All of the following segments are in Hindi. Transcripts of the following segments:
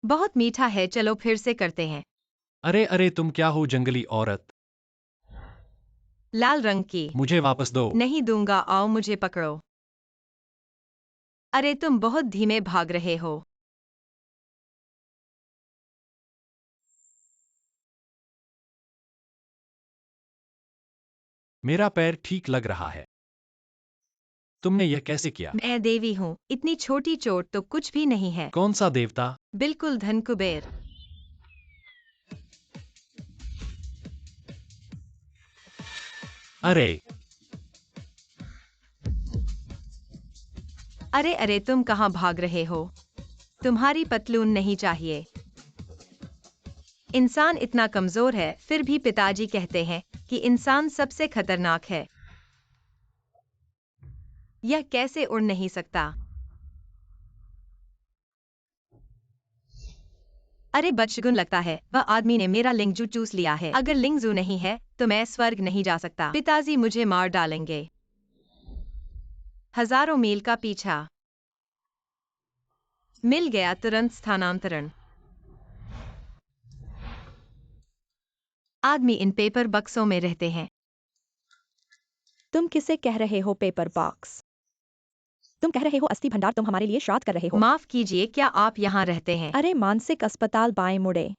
बहुत मीठा है, चलो फिर से करते हैं। अरे अरे तुम क्या हो जंगली औरत? लाल रंग की। मुझे वापस दो। नहीं दूंगा, आओ मुझे पकड़ो। अरे तुम बहुत धीमे भाग रहे हो। मेरा पैर ठीक लग रहा है। तुमने यह कैसे किया? मैं देवी हूँ, इतनी छोटी चोट तो कुछ भी नहीं है। कौन सा देवता? बिल्कुल धन कुबेर। अरे अरे अरे तुम कहाँ भाग रहे हो? तुम्हारी पतलून नहीं चाहिए। इंसान इतना कमजोर है, फिर भी पिताजी कहते हैं कि इंसान सबसे खतरनाक है। यह कैसे उड़ नहीं सकता? अरे बदशगुन लगता है, वह आदमी ने मेरा लिंगजू चूस लिया है। अगर लिंगजू नहीं है तो मैं स्वर्ग नहीं जा सकता। पिताजी मुझे मार डालेंगे। हजारों मील का पीछा। मिल गया, तुरंत स्थानांतरण। आदमी इन पेपर बक्सों में रहते हैं। तुम किसे कह रहे हो पेपर बॉक्स? तुम कह रहे हो अस्थि भंडार, तुम हमारे लिए श्राद्ध कर रहे हो। माफ कीजिए, क्या आप यहाँ रहते हैं? अरे मानसिक अस्पताल बाएं मुड़े।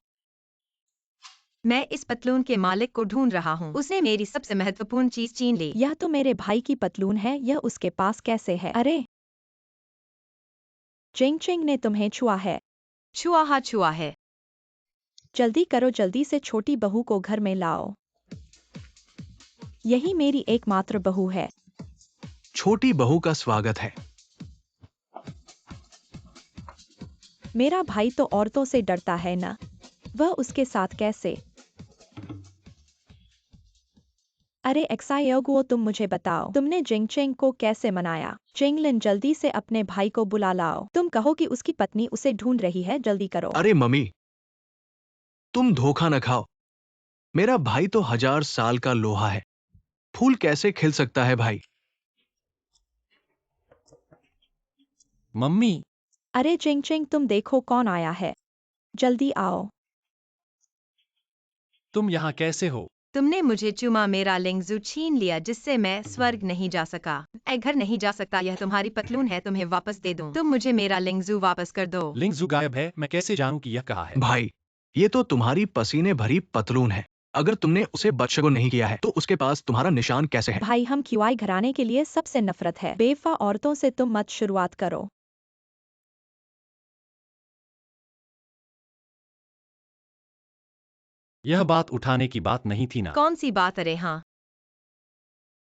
मैं इस पतलून के मालिक को ढूंढ रहा हूँ। उसने मेरी सबसे महत्वपूर्ण चीज छीन ली। यह तो मेरे भाई की पतलून है, यह उसके पास कैसे है? अरे चिंग चिंग ने तुम्हें छुआ है। छुआ है। जल्दी करो, जल्दी से छोटी बहू को घर में लाओ। यही मेरी एकमात्र बहू है। छोटी बहू का स्वागत है। मेरा भाई तो औरतों से डरता है ना, वह उसके साथ कैसे? अरे एक्सायोगुओ, तुम मुझे बताओ, तुमने जिंग चिंग को कैसे मनाया? चिंगलिन, जल्दी से अपने भाई को बुला लाओ। तुम कहो कि उसकी पत्नी उसे ढूंढ रही है, जल्दी करो। अरे मम्मी, तुम धोखा न खाओ। मेरा भाई तो 1000 साल का लोहा है। फूल कैसे खिल सकता है भाई? मम्मी, अरे चिंग चिंग, तुम देखो कौन आया है, जल्दी आओ। तुम यहाँ कैसे हो? तुमने मुझे चुमा, मेरा लिंगजू छीन लिया, जिससे मैं स्वर्ग नहीं जा सका। मैं घर नहीं जा सकता, यह तुम्हारी पतलून है, तुम्हें वापस दे दूं। तुम मुझे मेरा लिंगजू वापस कर दो। लिंगजू गायब है, मैं कैसे जानूं कि यह कहाँ है? भाई, ये तो तुम्हारी पसीने भरी पतलून है। अगर तुमने उसे बदशगुन नहीं किया है तो उसके पास तुम्हारा निशान कैसे है? भाई, हम क्यूआई घराने के लिए सबसे नफरत है। बेवफा औरतों से तुम मत शुरुआत करो। यह बात उठाने की बात नहीं थी ना। कौन सी बात? अरे हाँ,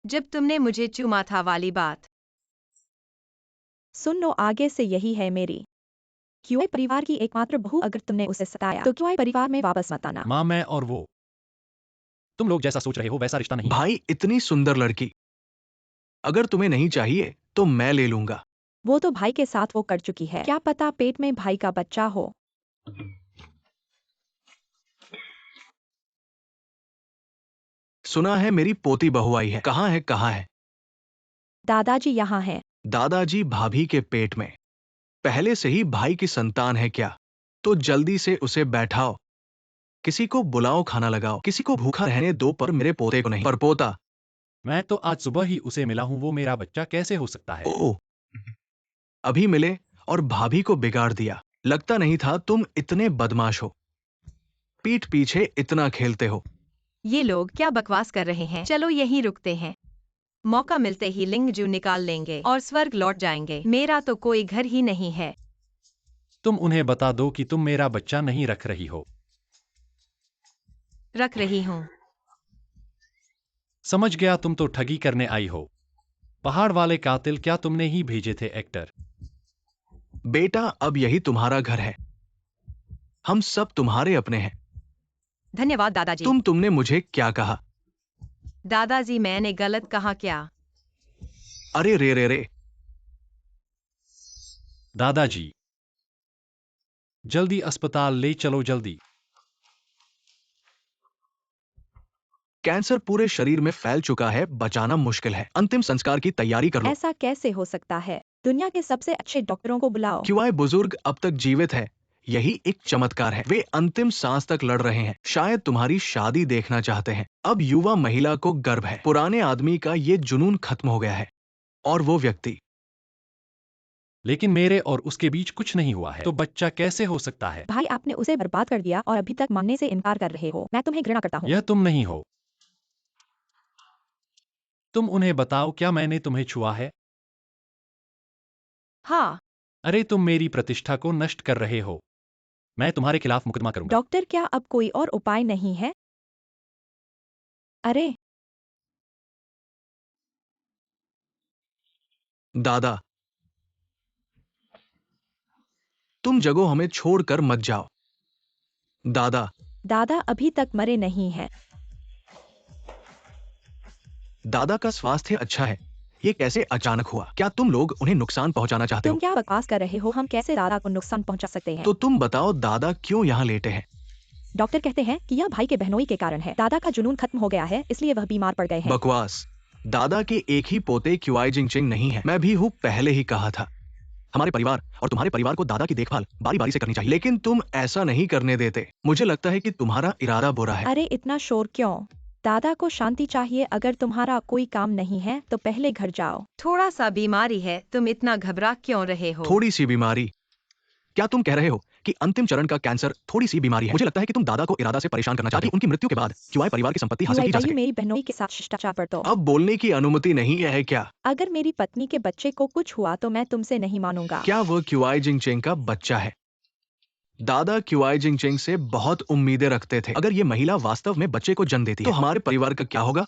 जब तुमने मुझे चूमा था वाली बात। सुन लो, आगे से यही है मेरी क्यूआई परिवार की एकमात्र बहू। अगर तुमने उसे सताया तो क्यूआई परिवार में वापस मत आना। माँ, मैं और वो, तुम लोग जैसा सोच रहे हो वैसा रिश्ता नहीं है। भाई, इतनी सुंदर लड़की अगर तुम्हें नहीं चाहिए तो मैं ले लूंगा। वो तो भाई के साथ वो कर चुकी है, क्या पता पेट में भाई का बच्चा हो। सुना है मेरी पोती बहू आई है। कहाँ है, कहाँ है? दादाजी यहाँ हैं। दादाजी भाभी के पेट में। पहले से ही भाई की संतान है क्या? तो जल्दी से उसे बैठाओ। किसी को बुलाओ, खाना लगाओ। किसी को भूखा रहने दो, पर मेरे पोते को नहीं। पर पोता, मैं तो आज सुबह ही उसे मिला हूँ, वो मेरा बच्चा कैसे हो सकता है? ओ, अभी मिले और भाभी को बिगाड़ दिया। लगता नहीं था तुम इतने बदमाश हो। पीठ पीछे इतना खेलते हो। ये लोग क्या बकवास कर रहे हैं? चलो यहीं रुकते हैं। मौका मिलते ही लिंगजू निकाल लेंगे और स्वर्ग लौट जाएंगे। मेरा तो कोई घर ही नहीं है। तुम उन्हें बता दो कि तुम मेरा बच्चा नहीं रख रही हो। रख रही हूँ। समझ गया, तुम तो ठगी करने आई हो। पहाड़ वाले कातिल क्या तुमने ही भेजे थे, एक्टर? बेटा, अब यही तुम्हारा घर है। हम सब तुम्हारे अपने हैं। धन्यवाद दादाजी। तुमने मुझे क्या कहा? दादाजी, मैंने गलत कहा क्या? अरे रे रे रे, दादाजी, जल्दी अस्पताल ले चलो, जल्दी। कैंसर पूरे शरीर में फैल चुका है, बचाना मुश्किल है। अंतिम संस्कार की तैयारी कर लो। ऐसा कैसे हो सकता है? दुनिया के सबसे अच्छे डॉक्टरों को बुलाओ। क्यूआई बुजुर्ग अब तक जीवित है, यही एक चमत्कार है। वे अंतिम सांस तक लड़ रहे हैं, शायद तुम्हारी शादी देखना चाहते हैं। अब युवा महिला को गर्व है, पुराने आदमी का ये जुनून खत्म हो गया है। और वो व्यक्ति, लेकिन मेरे और उसके बीच कुछ नहीं हुआ है, तो बच्चा कैसे हो सकता है? भाई आपने उसे बर्बाद कर दिया और अभी तक मानने से इनकार कर रहे हो। मैं तुम्हें घृणा करता हूँ। यह तुम नहीं हो। तुम उन्हें बताओ, क्या मैंने तुम्हें छुआ है? हाँ। अरे तुम मेरी प्रतिष्ठा को नष्ट कर रहे हो। मैं तुम्हारे खिलाफ मुकदमा करूंगा। डॉक्टर, क्या अब कोई और उपाय नहीं है? अरे दादा, तुम जगो, हमें छोड़कर मत जाओ। दादा, दादा अभी तक मरे नहीं हैं। दादा का स्वास्थ्य अच्छा है। ये कैसे अचानक हुआ? क्या तुम लोग उन्हें नुकसान पहुंचाना चाहते तुम हो? क्या बकवास कर रहे हो? हम कैसे दादा को नुकसान पहुंचा सकते हैं? तो तुम बताओ, दादा क्यों यहाँ लेटे हैं? डॉक्टर कहते हैं कि यह भाई के बहनोई के कारण है। दादा का जुनून खत्म हो गया है, इसलिए वह बीमार पड़ गए हैं। बकवास। दादा के एक ही पोते क्यूआई जिंगचिंग नहीं है। मैं भी हूँ, पहले ही कहा था। हमारे परिवार और तुम्हारे परिवार को दादा की देखभाल बारी बारी से करनी चाहिए, लेकिन तुम ऐसा नहीं करने देते। मुझे लगता है कि तुम्हारा इरादा बुरा है। अरे इतना शोर क्यों? दादा को शांति चाहिए। अगर तुम्हारा कोई काम नहीं है तो पहले घर जाओ। थोड़ा सा बीमारी है, तुम इतना घबरा क्यों रहे हो? थोड़ी सी बीमारी? क्या तुम कह रहे हो कि अंतिम चरण का कैंसर थोड़ी सी बीमारी है? मुझे लगता है कि तुम दादा को इरादा से परेशान करना चाहते हो, उनकी मृत्यु के बाद क्यूआई परिवार की संपत्ति हासिल की जा भाई सके। मेरी बहनोई के साथ शिष्टाचार बरतो। अब बोलने की अनुमति नहीं है क्या? अगर मेरी पत्नी के बच्चे को कुछ हुआ तो मैं तुमसे नहीं मानूंगा। क्या वो क्यूआई जिंगचेंग का बच्चा है? दादा क्यूआई जिंगचेंग से बहुत उम्मीदें रखते थे। अगर ये महिला वास्तव में बच्चे को जन्म देती है तो हमारे परिवार का क्या होगा?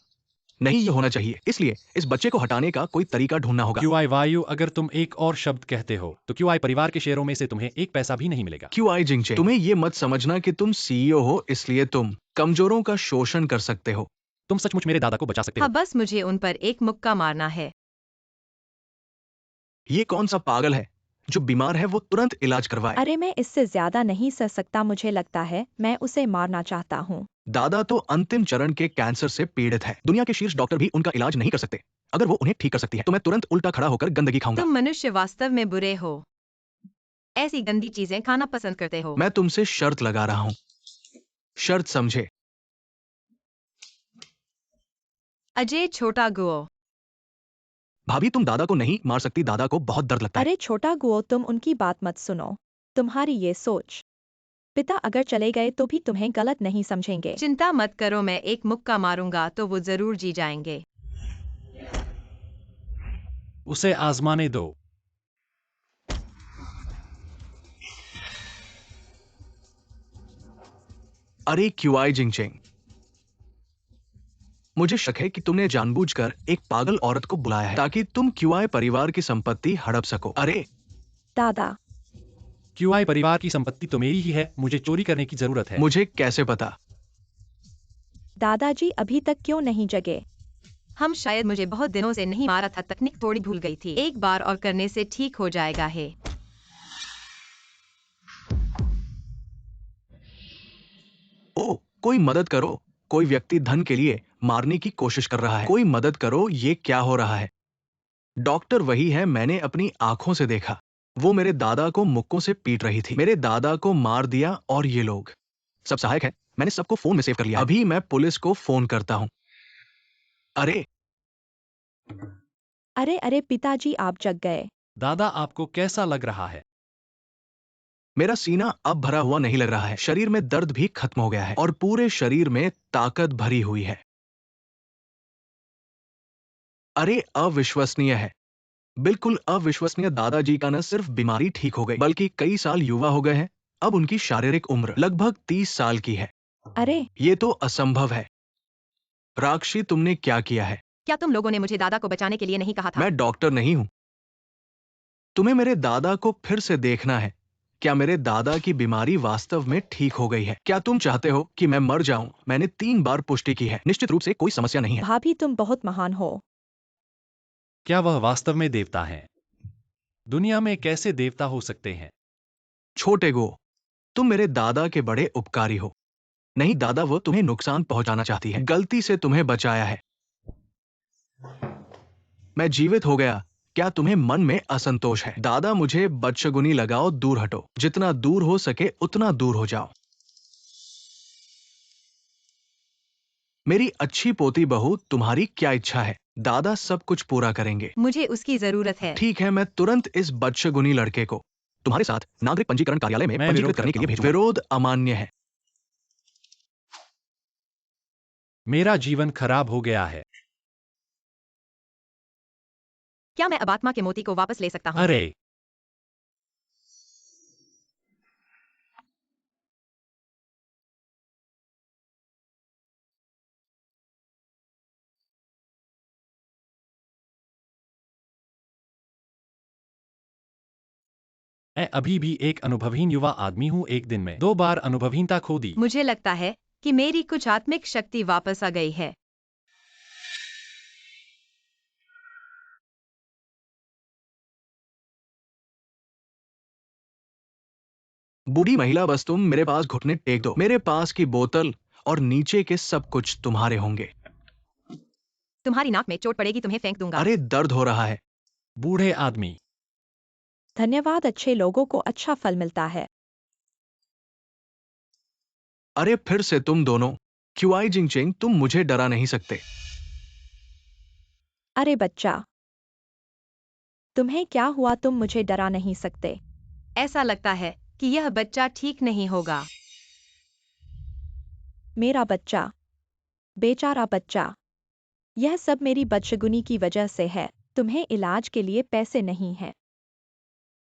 नहीं, ये होना चाहिए। इसलिए इस बच्चे को हटाने का कोई तरीका ढूंढना होगा। क्यूआई वायु, अगर तुम एक और शब्द कहते हो तो क्यूआई परिवार के शेयरों में से तुम्हें एक पैसा भी नहीं मिलेगा। क्यूआई जिंगचेंग, तुम्हें ये मत समझना कि तुम सीईओ हो इसलिए तुम कमजोरों का शोषण कर सकते हो। तुम सचमुच मेरे दादा को बचा सकते हो? हाँ, बस मुझे उन पर एक मुक्का मारना है। ये कौन सा पागल है? जो बीमार है वो तुरंत इलाज करवाए। अरे मैं इससे ज्यादा नहीं सह सकता। मुझे लगता है मैं उसे मारना चाहता हूँ। दादा तो अंतिम चरण के कैंसर से पीड़ित है। दुनिया के शीर्ष डॉक्टर भी उनका इलाज नहीं कर सकते। अगर वो उन्हें ठीक कर सकती है तो मैं तुरंत उल्टा खड़ा होकर गंदगी खाऊंगा। तुम मनुष्य वास्तव में बुरे हो, ऐसी गंदी चीजें खाना पसंद करते हो। मैं तुमसे शर्त लगा रहा हूँ। शर्त समझे? अजय छोटा गुओ। भाभी, तुम दादा को नहीं मार सकती। दादा को बहुत दर्द लगता है। अरे छोटा गुओ, तुम उनकी बात मत सुनो। तुम्हारी ये सोच, पिता अगर चले गए तो भी तुम्हें गलत नहीं समझेंगे। चिंता मत करो, मैं एक मुक्का मारूंगा तो वो जरूर जी जाएंगे। उसे आजमाने दो। अरे क्यूआई जिंगचेंग, मुझे शक है कि तुमने जानबूझकर एक पागल औरत को बुलाया है ताकि तुम क्यूआई परिवार की संपत्ति हड़प सको। अरे दादा, क्यूआई परिवार की संपत्ति तो मेरी ही है, मुझे चोरी करने की जरूरत है। मुझे कैसे पता? दादाजी अभी तक क्यों नहीं जगे? हम शायद मुझे बहुत दिनों से नहीं मारा था, तकनीक थोड़ी भूल गई थी। एक बार और करने से ठीक हो जाएगा है। ओ, कोई मदद करो। कोई व्यक्ति धन के लिए मारने की कोशिश कर रहा है। कोई मदद करो, ये क्या हो रहा है? डॉक्टर वही है, मैंने अपनी आंखों से देखा। वो मेरे दादा को मुक्कों से पीट रही थी। मेरे दादा को मार दिया। और ये लोग सब सहायक हैं। मैंने सबको फोन में सेव कर लिया। अभी मैं पुलिस को फोन करता हूँ। अरे अरे अरे पिताजी, आप जग गए। दादा, आपको कैसा लग रहा है? मेरा सीना अब भरा हुआ नहीं लग रहा है। शरीर में दर्द भी खत्म हो गया है और पूरे शरीर में ताकत भरी हुई है। अरे अविश्वसनीय है, बिल्कुल अविश्वसनीय। दादाजी का न सिर्फ बीमारी ठीक हो गई बल्कि कई साल युवा हो गए हैं। अब उनकी शारीरिक उम्र लगभग 30 साल की है। अरे ये तो असंभव है। राक्षी, तुमने क्या किया है? क्या तुम लोगों ने मुझे दादा को बचाने के लिए नहीं कहा था? मैं डॉक्टर नहीं हूं। तुम्हें मेरे दादा को फिर से देखना है। क्या मेरे दादा की बीमारी वास्तव में ठीक हो गई है? क्या तुम चाहते हो कि मैं मर जाऊं? मैंने 3 बार पुष्टि की है। निश्चित रूप से कोई समस्या नहीं है। भाभी, तुम बहुत महान हो। क्या वह वास्तव में देवता है? दुनिया में कैसे देवता हो सकते हैं? छोटे गो, तुम मेरे दादा के बड़े उपकारी हो। नहीं दादा, वो तुम्हें नुकसान पहुंचाना चाहती है। गलती से तुम्हें बचाया है। मैं जीवित हो गया। क्या तुम्हें मन में असंतोष है? दादा मुझे बदशगुनी लगाओ, दूर हटो। जितना दूर हो सके उतना दूर हो जाओ। मेरी अच्छी पोती बहू, तुम्हारी क्या इच्छा है? दादा सब कुछ पूरा करेंगे। मुझे उसकी जरूरत है। ठीक है, मैं तुरंत इस बदशगुनी लड़के को तुम्हारे साथ नागरिक पंजीकरण कार्यालय में मैं पंजीकृत विरोध करने के लिए करता भेजूंगा। विरोध अमान्य है। मेरा जीवन खराब हो गया है। क्या मैं अब आत्मा के मोती को वापस ले सकता हूँ? अरे मैं अभी भी एक अनुभवहीन युवा आदमी हूँ। एक दिन में 2 बार अनुभवहीनता खो दी। मुझे लगता है कि मेरी कुछ आत्मिक शक्ति वापस आ गई है। बूढ़ी महिला, बस तुम मेरे पास घुटने टेक दो। मेरे पास की बोतल और नीचे के सब कुछ तुम्हारे होंगे। तुम्हारी नाक में चोट पड़ेगी, तुम्हें फेंक दूंगा। अरे दर्द हो रहा है। बूढ़े आदमी। धन्यवाद, अच्छे लोगों को अच्छा फल मिलता है। अरे फिर से तुम दोनों। क्यूआई जिंगचेंग, तुम मुझे डरा नहीं सकते। अरे बच्चा, तुम्हें क्या हुआ? तुम मुझे डरा नहीं सकते। ऐसा लगता है कि यह बच्चा ठीक नहीं होगा। मेरा बच्चा, बेचारा बच्चा, यह सब मेरी बदशगुनी की वजह से है। तुम्हें इलाज के लिए पैसे नहीं हैं।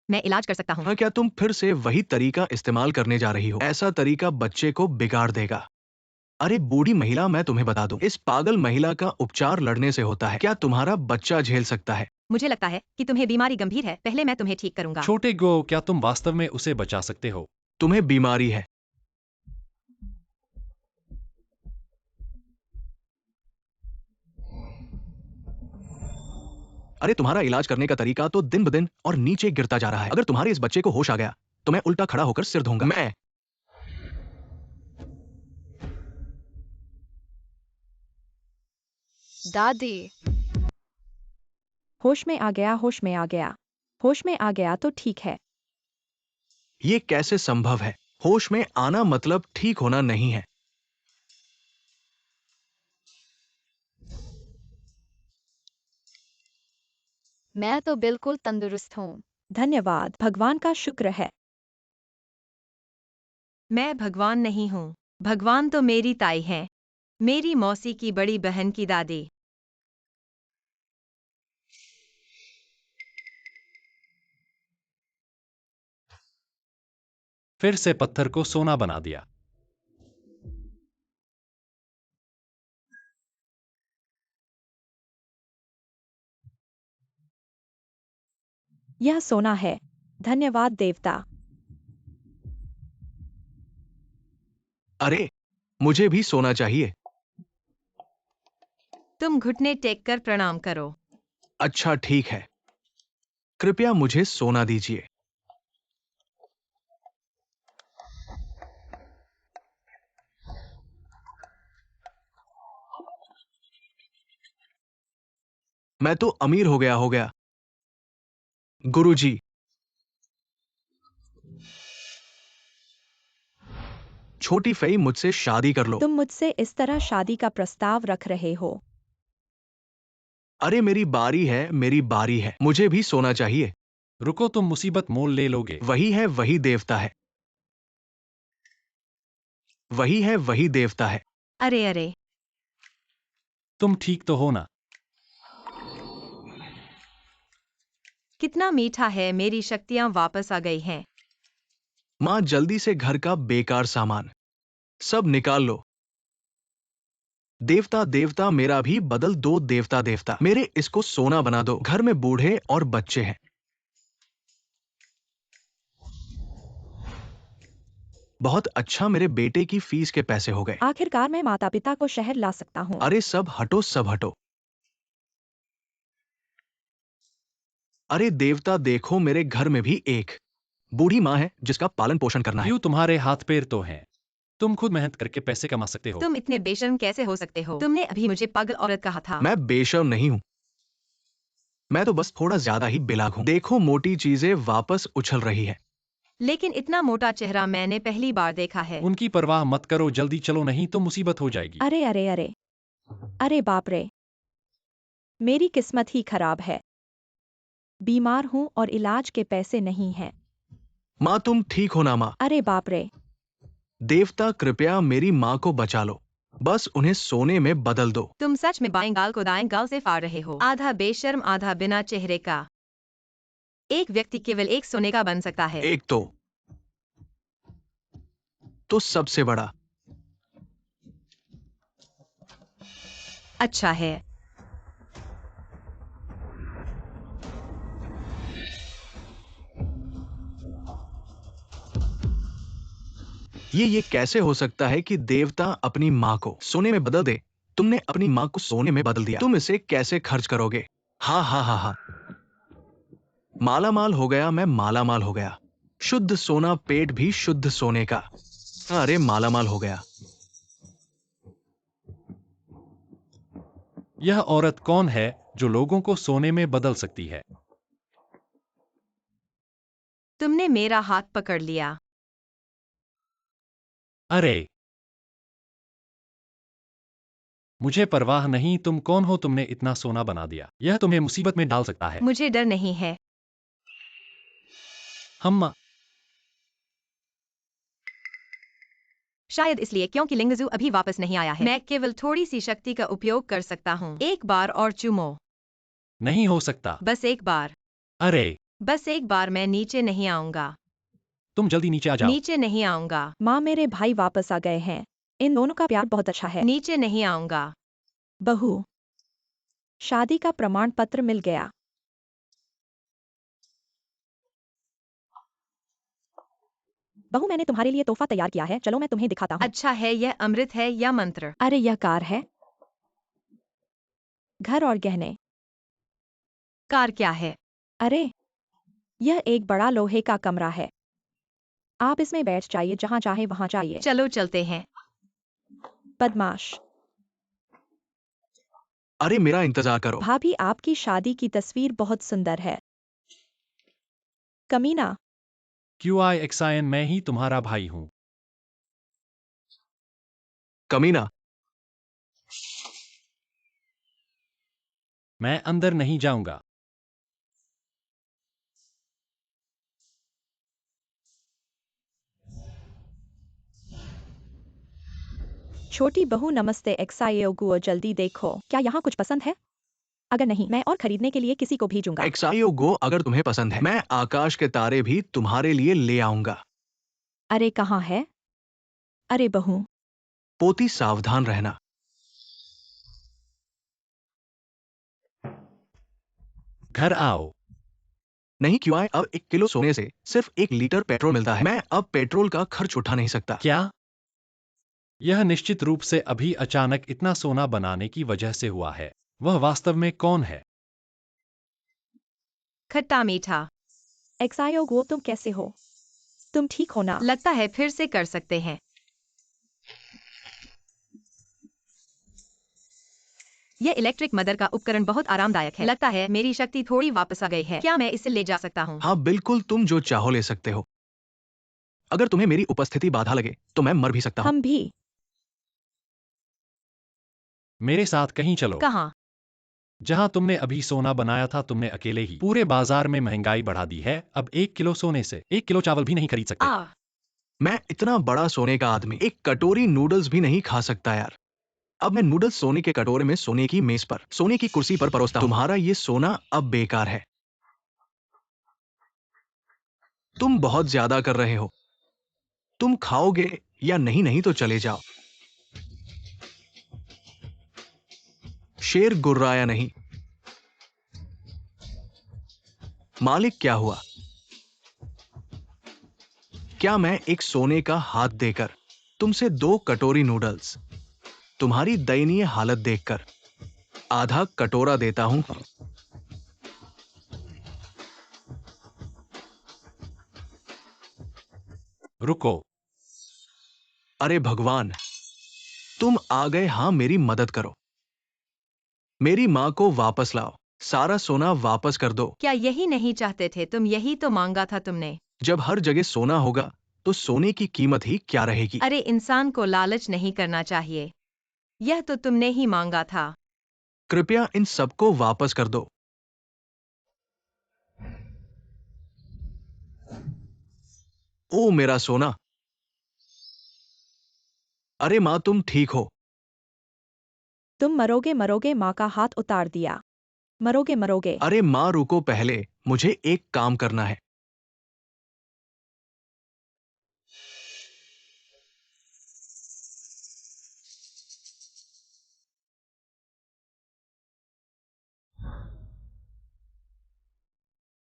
मैं इलाज कर सकता हूँ। हाँ, क्या तुम फिर से वही तरीका इस्तेमाल करने जा रही हो? ऐसा तरीका बच्चे को बिगाड़ देगा। अरे बूढ़ी महिला, मैं तुम्हें बता दूं, इस पागल महिला का उपचार लड़ने से होता है। क्या तुम्हारा बच्चा झेल सकता है? मुझे लगता है कि तुम्हें बीमारी गंभीर है। पहले मैं तुम्हें ठीक करूंगा। छोटे गो, क्या तुम वास्तव में उसे बचा सकते हो? तुम्हें बीमारी है। अरे तुम्हारा इलाज करने का तरीका तो दिन ब दिन और नीचे गिरता जा रहा है। अगर तुम्हारे इस बच्चे को होश आ गया तो मैं उल्टा खड़ा होकर सिर धोऊंगा। मैं दादी, होश में आ गया, होश में आ गया। होश में आ गया तो ठीक है। ये कैसे संभव है? होश में आना मतलब ठीक होना नहीं है। मैं तो बिल्कुल तंदुरुस्त हूँ। धन्यवाद, भगवान का शुक्र है। मैं भगवान नहीं हूँ। भगवान तो मेरी ताई है, मेरी मौसी की बड़ी बहन की दादी। फिर से पत्थर को सोना बना दिया। यह सोना है। धन्यवाद देवता। अरे मुझे भी सोना चाहिए। तुम घुटने टेक कर प्रणाम करो। अच्छा ठीक है, कृपया मुझे सोना दीजिए। मैं तो अमीर हो गया। गुरुजी, छोटी फई, मुझसे शादी कर लो। तुम मुझसे इस तरह शादी का प्रस्ताव रख रहे हो? अरे मेरी बारी है, मेरी बारी है। मुझे भी सोना चाहिए। रुको, तुम मुसीबत मोल ले लोगे। वही है, वही देवता है। वही है, वही देवता है। अरे अरे, तुम ठीक तो हो ना? कितना मीठा है। मेरी शक्तियाँ वापस आ गई हैं। माँ, जल्दी से घर का बेकार सामान सब निकाल लो। देवता देवता, मेरा भी बदल दो। देवता देवता, मेरे इसको सोना बना दो। घर में बूढ़े और बच्चे हैं। बहुत अच्छा, मेरे बेटे की फीस के पैसे हो गए। आखिरकार मैं माता पिता को शहर ला सकता हूँ। अरे सब हटो, सब हटो। अरे देवता देखो, मेरे घर में भी एक बूढ़ी माँ है जिसका पालन पोषण करना है। क्यों, तुम्हारे हाथ पैर तो हैं। तुम खुद मेहनत करके पैसे कमा सकते हो। तुम इतने बेशर्म कैसे हो सकते हो? तुमने अभी मुझे पागल औरत कहा था। मैं बेशर्म नहीं हूं। मैं तो बस थोड़ा ज्यादा ही बेलाग हूँ। देखो मोटी चीजें वापस उछल रही है। लेकिन इतना मोटा चेहरा मैंने पहली बार देखा है। उनकी परवाह मत करो, जल्दी चलो नहीं तो मुसीबत हो जाएगी। अरे अरे अरे अरे बाप रे, मेरी किस्मत ही खराब है। बीमार हूँ और इलाज के पैसे नहीं हैं। माँ तुम ठीक हो ना माँ? अरे बाप रे, देवता कृपया मेरी माँ को बचा लो, बस उन्हें सोने में बदल दो। तुम सच में बाएं गाल को दाएं गाल से फाड़ रहे हो। आधा बेशर्म आधा बिना चेहरे का। एक व्यक्ति केवल एक सोने का बन सकता है। एक तो सबसे बड़ा। अच्छा है। ये कैसे हो सकता है कि देवता अपनी माँ को सोने में बदल दे? तुमने अपनी माँ को सोने में बदल दिया। तुम इसे कैसे खर्च करोगे? हा हा हा हा। माला माल हो गया, मैं माला माल हो गया। शुद्ध सोना, पेट भी शुद्ध सोने का। अरे माला माल हो गया। यह औरत कौन है जो लोगों को सोने में बदल सकती है? तुमने मेरा हाथ पकड़ लिया। अरे मुझे परवाह नहीं, तुम कौन हो? तुमने इतना सोना बना दिया, यह तुम्हें मुसीबत में डाल सकता है। मुझे डर नहीं है। हम शायद इसलिए क्योंकि लिंगजू अभी वापस नहीं आया है। मैं केवल थोड़ी सी शक्ति का उपयोग कर सकता हूँ। एक बार और चुमो। नहीं हो सकता। बस एक बार। अरे बस एक बार। मैं नीचे नहीं आऊंगा। तुम जल्दी नीचे आ जाओ। नीचे नहीं आऊंगा। माँ मेरे भाई वापस आ गए हैं। इन दोनों का प्यार बहुत अच्छा है। नीचे नहीं आऊंगा। बहू, शादी का प्रमाण पत्र मिल गया। बहू, मैंने तुम्हारे लिए तोहफा तैयार किया है, चलो मैं तुम्हें दिखाता हूँ। अच्छा है, यह अमृत है या मंत्र? अरे यह कार है। घर और गहने। कार क्या है? अरे यह एक बड़ा लोहे का कमरा है। आप इसमें बैठ जाइए, जहाँ चाहे वहाँ जाइए। चलो चलते हैं। बदमाश। अरे मेरा इंतजार करो। भाभी, आपकी शादी की तस्वीर बहुत सुंदर है। कमीना। QIXIN, मैं ही तुम्हारा भाई हूँ। कमीना। मैं अंदर नहीं जाऊंगा। छोटी बहू नमस्ते। एक्सायोगुओ, जल्दी देखो, क्या यहाँ कुछ पसंद है? अगर नहीं, मैं और खरीदने के लिए किसी को भेजूंगा। एक्साइयो गो, अगर तुम्हें पसंद है मैं आकाश के तारे भी तुम्हारे लिए ले आऊंगा। अरे कहाँ है? अरे बहू। पोती सावधान रहना। घर आओ। नहीं क्यों आए? अब 1 किलो सोने से सिर्फ 1 लीटर पेट्रोल मिलता है। मैं अब पेट्रोल का खर्च उठा नहीं सकता। क्या? यह निश्चित रूप से अभी अचानक इतना सोना बनाने की वजह से हुआ है। वह वास्तव में कौन है? खट्टा मीठा। एक्सायोगुओ, तुम कैसे हो? तुम ठीक हो ना? लगता है फिर से कर सकते हैं। यह इलेक्ट्रिक मदर का उपकरण बहुत आरामदायक है। लगता है मेरी शक्ति थोड़ी वापस आ गई है। क्या मैं इसे ले जा सकता हूँ? हाँ बिल्कुल, तुम जो चाहो ले सकते हो। अगर तुम्हें मेरी उपस्थिति बाधा लगे तो मैं मर भी सकता हूँ। हम भी। मेरे साथ कहीं चलो। कहाँ? जहां तुमने अभी सोना बनाया था, तुमने अकेले ही पूरे बाजार में महंगाई बढ़ा दी है। अब 1 किलो सोने से 1 किलो चावल भी नहीं खरीद सकते। मैं इतना बड़ा सोने का आदमी 1 कटोरी नूडल्स भी नहीं खा सकता यार। अब मैं नूडल्स सोने के कटोरे में, सोने की मेज पर, सोने की कुर्सी पर परोसता हूं। तुम्हारा ये सोना अब बेकार है। तुम बहुत ज्यादा कर रहे हो। तुम खाओगे या नहीं? नहीं तो चले जाओ। शेर गुर्राया नहीं। मालिक, क्या हुआ? क्या मैं एक सोने का हाथ देकर तुमसे 2 कटोरी नूडल्स, तुम्हारी दयनीय हालत देखकर आधा कटोरा देता हूं? रुको। अरे भगवान, तुम आ गए। हाँ, मेरी मदद करो। मेरी मां को वापस लाओ। सारा सोना वापस कर दो। क्या यही नहीं चाहते थे तुम? यही तो मांगा था तुमने। जब हर जगह सोना होगा तो सोने की कीमत ही क्या रहेगी? अरे इंसान को लालच नहीं करना चाहिए। यह तो तुमने ही मांगा था। कृपया इन सबको वापस कर दो। ओ मेरा सोना। अरे माँ, तुम ठीक हो? तुम मरोगे मरोगे, माँ का हाथ उतार दिया। मरोगे मरोगे। अरे माँ रुको, पहले मुझे एक काम करना है।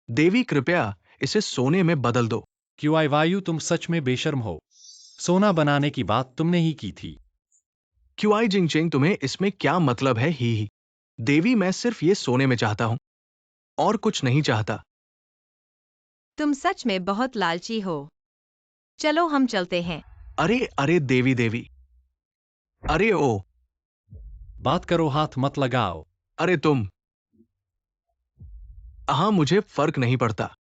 देवी कृपया इसे सोने में बदल दो। क्यों आई वायु, तुम सच में बेशर्म हो। सोना बनाने की बात तुमने ही की थी। क्यों आई जिंगचेंग, तुम्हें इसमें क्या मतलब है? ही देवी, मैं सिर्फ ये सोने में चाहता हूं और कुछ नहीं चाहता। तुम सच में बहुत लालची हो। चलो हम चलते हैं। अरे अरे देवी देवी। अरे ओ। बात करो, हाथ मत लगाओ। अरे तुम। हाँ, मुझे फर्क नहीं पड़ता।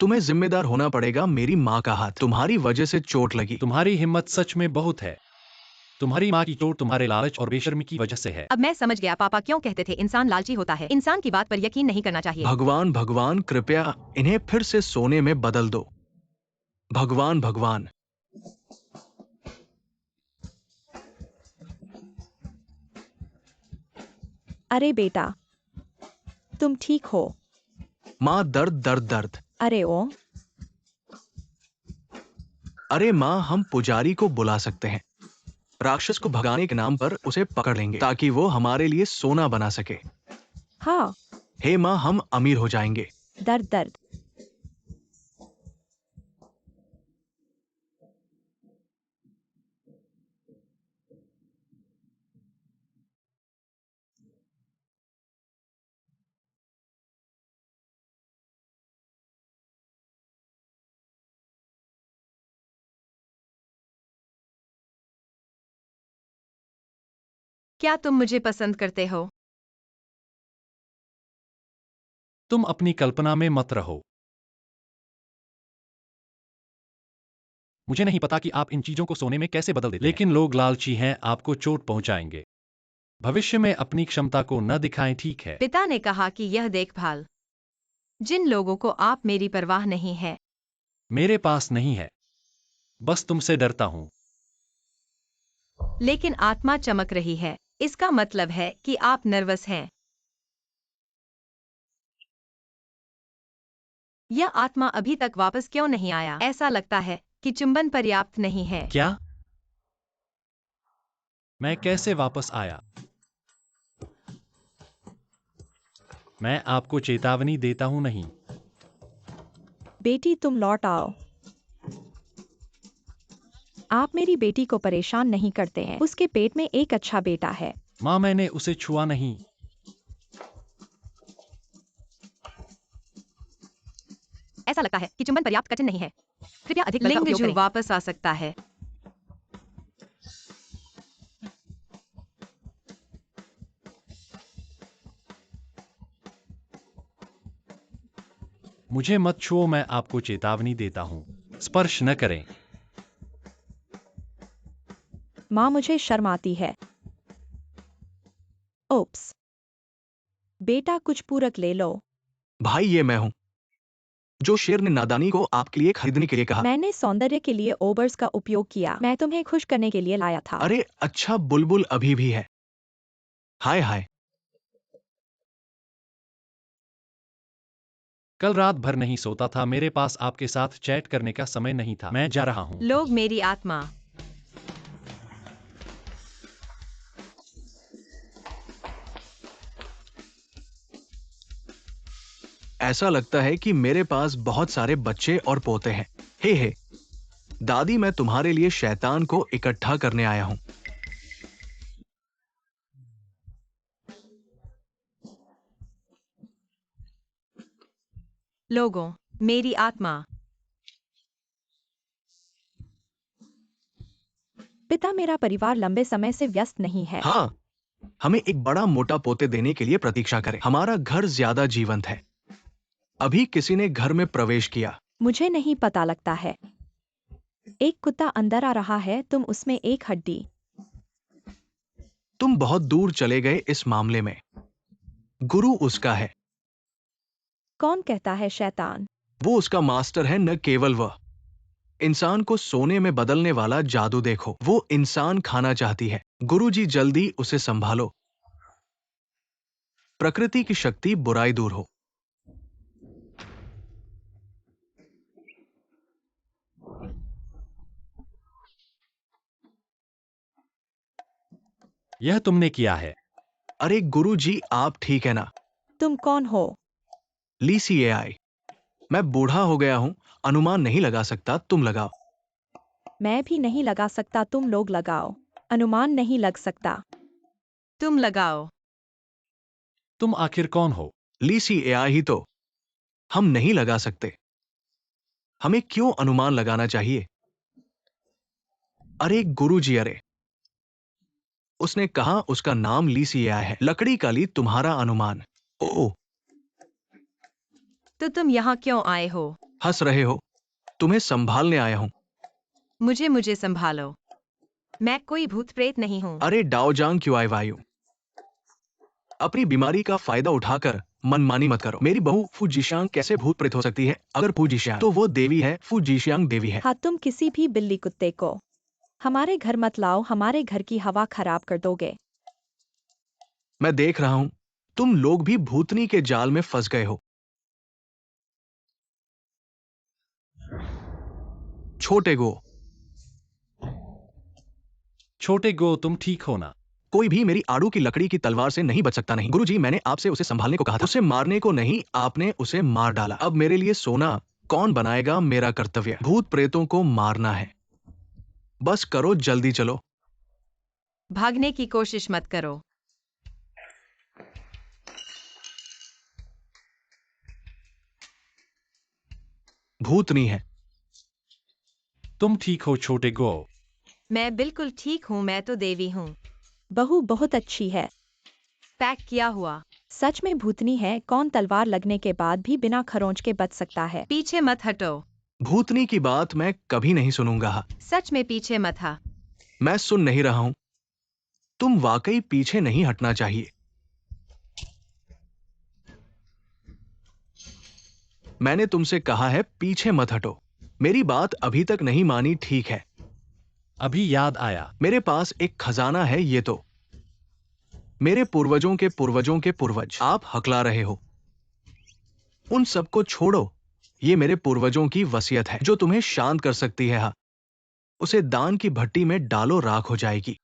तुम्हें जिम्मेदार होना पड़ेगा। मेरी माँ का हाथ तुम्हारी वजह से चोट लगी। तुम्हारी हिम्मत सच में बहुत है। तुम्हारी माँ की चोट तुम्हारे लालच और बेशर्मी की वजह से है। अब मैं समझ गया पापा क्यों कहते थे इंसान लालची होता है। इंसान की बात पर यकीन नहीं करना चाहिए। भगवान भगवान, कृपया इन्हें फिर से सोने में बदल दो। भगवान भगवान। अरे बेटा, तुम ठीक हो? माँ, दर्द दर्द दर्द। अरे ओ। अरे माँ, हम पुजारी को बुला सकते हैं। राक्षस को भगाने के नाम पर उसे पकड़ लेंगे ताकि वो हमारे लिए सोना बना सके। हाँ। हे माँ, हम अमीर हो जाएंगे। दर्द दर्द। क्या तुम मुझे पसंद करते हो? तुम अपनी कल्पना में मत रहो। मुझे नहीं पता कि आप इन चीजों को सोने में कैसे बदल देते हैं, लेकिन लोग लालची हैं, आपको चोट पहुंचाएंगे। भविष्य में अपनी क्षमता को न दिखाएं, ठीक है? पिता ने कहा कि यह देखभाल जिन लोगों को आप मेरी परवाह नहीं है। मेरे पास नहीं है। बस तुमसे डरता हूं। लेकिन आत्मा चमक रही है। इसका मतलब है कि आप नर्वस हैं। यह आत्मा अभी तक वापस क्यों नहीं आया? ऐसा लगता है कि चुंबन पर्याप्त नहीं है। क्या? मैं कैसे वापस आया? मैं आपको चेतावनी देता हूं, नहीं। बेटी, तुम लौट आओ। आप मेरी बेटी को परेशान नहीं करते हैं। उसके पेट में एक अच्छा बेटा है। माँ, मैंने उसे छुआ नहीं। ऐसा लगता है कि चुंबन पर्याप्त कठिन नहीं है। कृपया अधिक बल का उपयोग करें। वापस आ सकता है। मुझे मत छुओ, मैं आपको चेतावनी देता हूं। स्पर्श न करें। माँ, मुझे शर्म आती है। ओप्स। बेटा, कुछ पूरक ले लो। भाई, ये मैं हूँ जो शेर ने नादानी को आपके लिए खरीदने के लिए कहा। मैंने सौंदर्य के लिए ओबर्स का उपयोग किया। मैं तुम्हें खुश करने के लिए लाया था। अरे अच्छा, बुलबुल अभी भी है। हाय हाय। कल रात भर नहीं सोता था, मेरे पास आपके साथ चैट करने का समय नहीं था। मैं जा रहा हूं। लोग मेरी आत्मा। ऐसा लगता है कि मेरे पास बहुत सारे बच्चे और पोते हैं। हे दादी, मैं तुम्हारे लिए शैतान को इकट्ठा करने आया हूँ। लोगों, मेरी आत्मा। पिता, मेरा परिवार लंबे समय से व्यस्त नहीं है। हाँ, हमें एक बड़ा मोटा पोते देने के लिए प्रतीक्षा करें। हमारा घर ज्यादा जीवंत है। अभी किसी ने घर में प्रवेश किया। मुझे नहीं पता लगता है। एक कुत्ता अंदर आ रहा है, तुम उसमें एक हड्डी। तुम बहुत दूर चले गए इस मामले में। गुरु उसका है। कौन कहता है शैतान? वो उसका मास्टर है, न केवल वह। इंसान को सोने में बदलने वाला जादू देखो। वो इंसान खाना चाहती है। गुरुजी जल्दी उसे संभालो। प्रकृति की शक्ति, बुराई दूर हो। यह तुमने किया है। अरे गुरुजी, आप ठीक है ना? तुम कौन हो? लीसी एआई। मैं बूढ़ा हो गया हूं, अनुमान नहीं लगा सकता, तुम लगाओ। मैं भी नहीं लगा सकता, तुम लोग लगाओ। अनुमान नहीं लग सकता। तुम लगाओ। तुम आखिर कौन हो? लीसी एआई ही तो। हम नहीं लगा सकते। हमें क्यों अनुमान लगाना चाहिए? अरे गुरुजी, अरे उसने कहा उसका नाम लीसी एआई है। लकड़ी का ली, तुम्हारा अनुमान। ओ, तो तुम यहाँ क्यों आए हो? हंस रहे हो? तुम्हें संभालने आया हूं। मुझे संभालो। मैं कोई भूत प्रेत नहीं हूँ। अरे डाओजांग क्यों आए वायु? अपनी बीमारी का फायदा उठाकर मनमानी मत करो। मेरी बहू फूजीशियांग कैसे भूत प्रेत हो सकती है? अगर फूजीशियांग तो वो देवी है, फूजीशियांग देवी है। हाँ, तुम किसी भी बिल्ली कुत्ते को हमारे घर मत लाओ, हमारे घर की हवा खराब कर दोगे। मैं देख रहा हूं, तुम लोग भी भूतनी के जाल में फंस गए हो। छोटे गो, छोटे गो, तुम ठीक हो ना? कोई भी मेरी आड़ू की लकड़ी की तलवार से नहीं बच सकता। नहीं गुरुजी, मैंने आपसे उसे संभालने को कहा था, उसे मारने को नहीं। आपने उसे मार डाला। अब मेरे लिए सोना कौन बनाएगा? मेरा कर्तव्य भूत प्रेतों को मारना है। बस करो, जल्दी चलो। भागने की कोशिश मत करो। भूतनी है। तुम ठीक हो छोटे गो? मैं बिल्कुल ठीक हूँ, मैं तो देवी हूँ। बहू बहुत अच्छी है। पैक किया हुआ। सच में भूतनी है। कौन तलवार लगने के बाद भी बिना खरोंच के बच सकता है? पीछे मत हटो। भूतनी की बात मैं कभी नहीं सुनूंगा। सच में पीछे मत हा। मैं सुन नहीं रहा हूं। तुम वाकई पीछे नहीं हटना चाहिए। मैंने तुमसे कहा है पीछे मत हटो। मेरी बात अभी तक नहीं मानी, ठीक है? अभी याद आया। मेरे पास एक खजाना है, ये तो मेरे पूर्वजों के पूर्वजों के पूर्वज। आप हकला रहे हो। उन सबको छोड़ो। ये मेरे पूर्वजों की वसीयत है जो तुम्हें शांत कर सकती है। हाँ, उसे दान की भट्टी में डालो, राख हो जाएगी।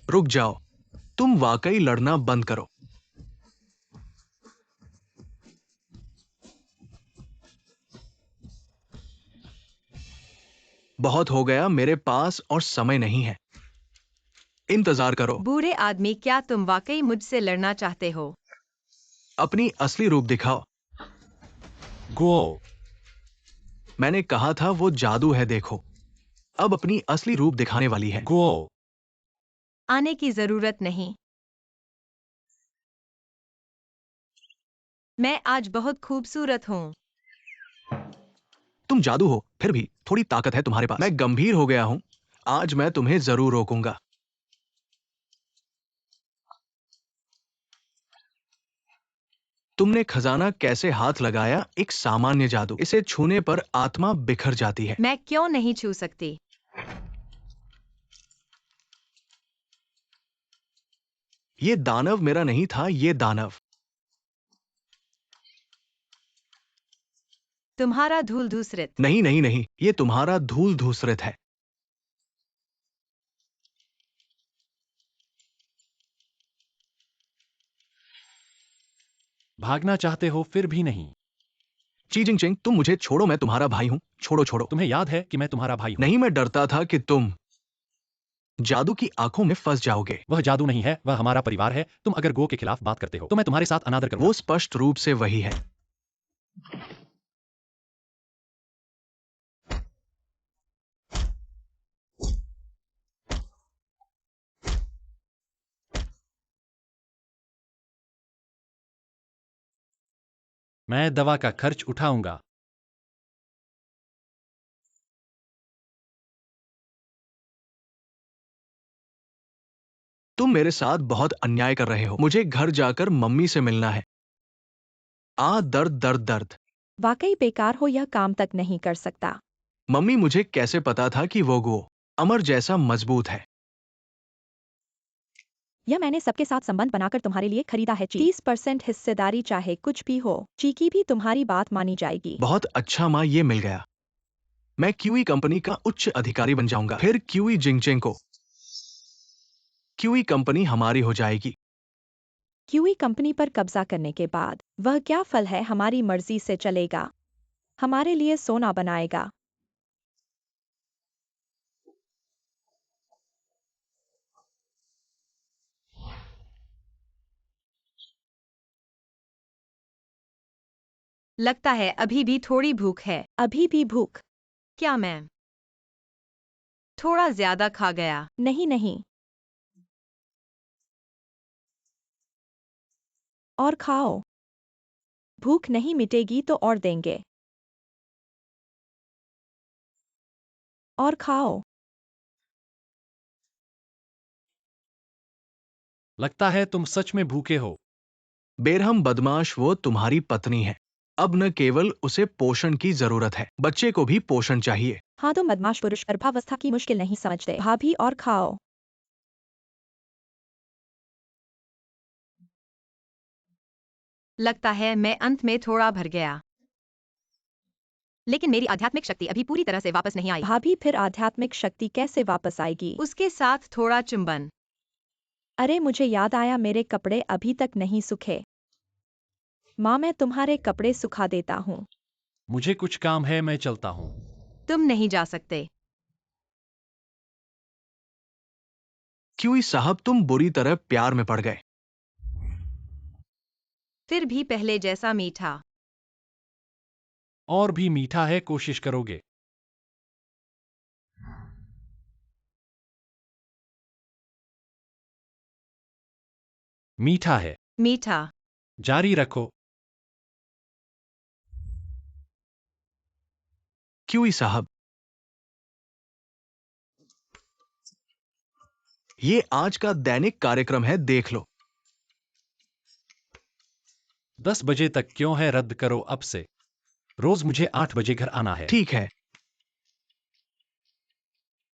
रुक जाओ। तुम वाकई लड़ना बंद करो। बहुत हो गया, मेरे पास और समय नहीं है। इंतजार करो। बूढ़े आदमी, क्या तुम वाकई मुझसे लड़ना चाहते हो? अपनी असली रूप दिखाओ। गो, मैंने कहा था वो जादू है, देखो। अब अपनी असली रूप दिखाने वाली है। गो। आने की जरूरत नहीं। मैं आज बहुत खूबसूरत हूँ। तुम जादू हो, फिर भी थोड़ी ताकत है तुम्हारे पास। मैं गंभीर हो गया हूं। आज मैं तुम्हें जरूर रोकूंगा। तुमने खजाना कैसे हाथ लगाया? एक सामान्य जादू। इसे छूने पर आत्मा बिखर जाती है। मैं क्यों नहीं छू सकती? ये दानव मेरा नहीं था, ये दानव। तुम्हारा धूल धूसरित। नहीं नहीं नहीं, ये तुम्हारा धूल धूसरित है। भागना चाहते हो फिर भी नहीं। ची जिंग चिंग, तुम मुझे छोड़ो, मैं तुम्हारा भाई हूं। छोड़ो छोड़ो। तुम्हें याद है कि मैं तुम्हारा भाई हूं। नहीं, मैं डरता था कि तुम जादू की आंखों में फंस जाओगे। वह जादू नहीं है, वह हमारा परिवार है। तुम अगर गो के खिलाफ बात करते हो तो मैं तुम्हारे साथ अनादर करूंगा। वो स्पष्ट रूप से वही है। मैं दवा का खर्च उठाऊंगा। तुम मेरे साथ बहुत अन्याय कर रहे हो। मुझे घर जाकर मम्मी से मिलना है। दर्द दर्द दर्द। वाकई बेकार हो, यह काम तक नहीं कर सकता। मम्मी, मुझे कैसे पता था कि वो गो अमर जैसा मजबूत है। यह मैंने सबके साथ संबंध बनाकर तुम्हारे लिए खरीदा है। 30% हिस्सेदारी, चाहे कुछ भी हो। चीकी भी तुम्हारी बात मानी जाएगी। बहुत अच्छा माँ, ये मिल गया। मैं क्यूई कंपनी का उच्च अधिकारी बन जाऊंगा। फिर क्यूई जिंगचेंग को क्यूई कंपनी हमारी हो जाएगी। क्यूई कंपनी पर कब्जा करने के बाद वह क्या फल है, हमारी मर्जी से चलेगा, हमारे लिए सोना बनाएगा। लगता है अभी भी थोड़ी भूख है। अभी भी भूख? क्या मैं थोड़ा ज्यादा खा गया? नहीं नहीं, और खाओ। भूख नहीं मिटेगी तो और देंगे। और खाओ। लगता है तुम सच में भूखे हो। बेरहम बदमाश, वो तुम्हारी पत्नी है। अब न केवल उसे पोषण की जरूरत है, बच्चे को भी पोषण चाहिए। हाँ, तो बदमाश पुरुष गर्भावस्था की मुश्किल नहीं समझते। भाभी, और खाओ। लगता है मैं अंत में थोड़ा भर गया, लेकिन मेरी आध्यात्मिक शक्ति अभी पूरी तरह से वापस नहीं आई। भाभी, फिर आध्यात्मिक शक्ति कैसे वापस आएगी? उसके साथ थोड़ा चुंबन। अरे, मुझे याद आया, मेरे कपड़े अभी तक नहीं सूखे। माँ, मैं तुम्हारे कपड़े सुखा देता हूँ। मुझे कुछ काम है, मैं चलता हूँ। तुम नहीं जा सकते। क्यूई साहब, तुम बुरी तरह प्यार में पड़ गए। फिर भी पहले जैसा मीठा। और भी मीठा है, कोशिश करोगे? मीठा है। मीठा। जारी रखो। क्यूई साहब, ये आज का दैनिक कार्यक्रम है, देख लो। 10 बजे तक क्यों है? रद्द करो अब से। रोज मुझे 8 बजे घर आना है। ठीक है।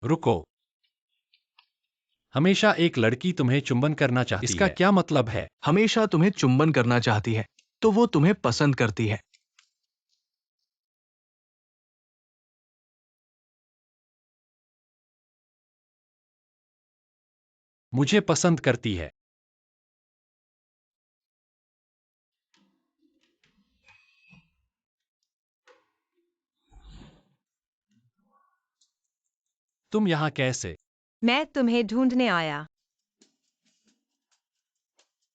रुको। हमेशा एक लड़की तुम्हें चुंबन करना चाहती है। इसका क्या मतलब है? हमेशा तुम्हें चुंबन करना चाहती है, तो वो तुम्हें पसंद करती है। मुझे पसंद करती है। तुम यहाँ कैसे? मैं तुम्हें ढूंढने आया।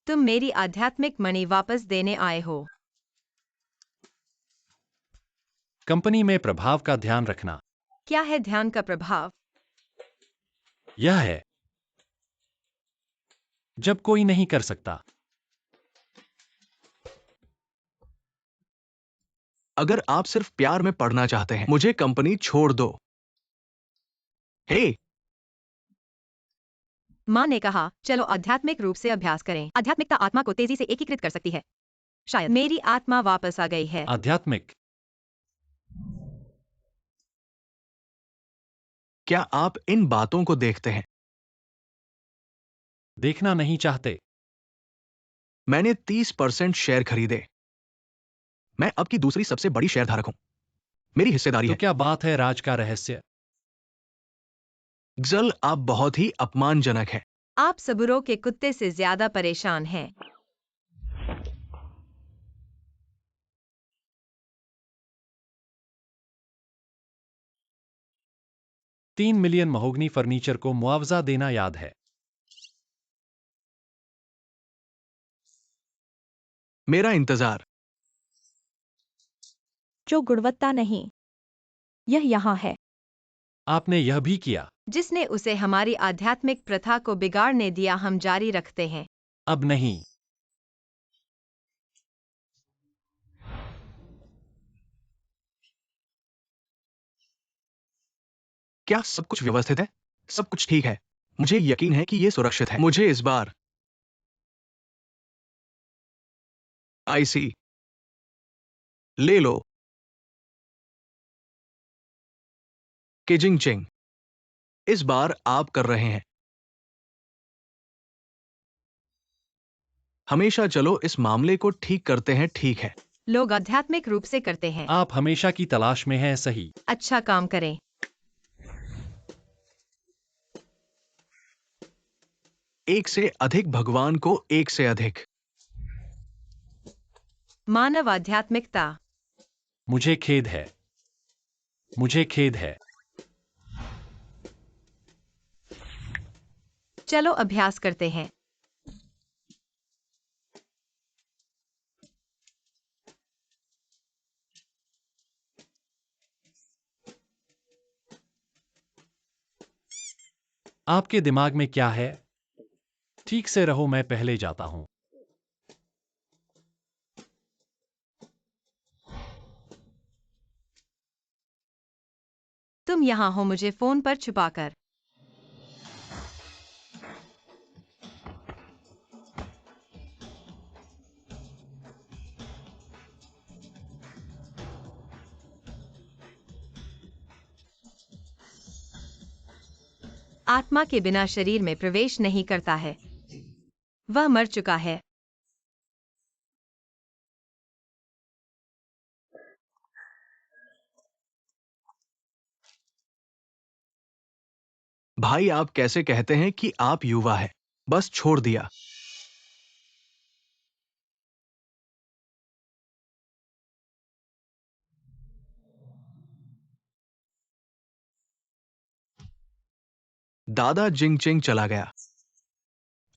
तुम मेरी आध्यात्मिक मणि वापस देने आए हो। कंपनी में प्रभाव का ध्यान रखना। क्या है ध्यान का प्रभाव? यह है जब कोई नहीं कर सकता। अगर आप सिर्फ प्यार में पड़ना चाहते हैं, मुझे कंपनी छोड़ दो। हे, माँ ने कहा, चलो आध्यात्मिक रूप से अभ्यास करें। आध्यात्मिकता आत्मा को तेजी से एकीकृत कर सकती है। शायद मेरी आत्मा वापस आ गई है। आध्यात्मिक। क्या आप इन बातों को देखते हैं? देखना नहीं चाहते। मैंने 30% शेयर खरीदे। मैं अब की दूसरी सबसे बड़ी शेयरधारक हूं। मेरी हिस्सेदारी तो है। क्या बात है राज का रहस्य? जल, आप बहुत ही अपमानजनक है। आप सबूरों के कुत्ते से ज्यादा परेशान हैं। 3 मिलियन महोगनी फर्नीचर को मुआवजा देना याद है। मेरा इंतजार। जो गुणवत्ता नहीं, यह यहाँ है। आपने यह भी किया। जिसने उसे हमारी आध्यात्मिक प्रथा को बिगाड़ने दिया, हम जारी रखते हैं। अब नहीं। क्या सब कुछ व्यवस्थित है? सब कुछ ठीक है। मुझे यकीन है कि ये सुरक्षित है। मुझे इस बार आईसी ले लो। केजिंग चिंग, इस बार आप कर रहे हैं। हमेशा चलो इस मामले को ठीक करते हैं, ठीक है। लोग आध्यात्मिक रूप से करते हैं। आप हमेशा की तलाश में हैं, सही। अच्छा काम करें। एक से अधिक भगवान को एक से अधिक। मानव आध्यात्मिकता। मुझे खेद है। मुझे खेद है। चलो अभ्यास करते हैं। आपके दिमाग में क्या है? ठीक से रहो, मैं पहले जाता हूं। तुम यहाँ हो मुझे फोन पर छुपाकर। आत्मा के बिना शरीर में प्रवेश नहीं करता है। वह मर चुका है। भाई, आप कैसे कहते हैं कि आप युवा है? बस छोड़ दिया। दादा जिंग चिंग चला गया।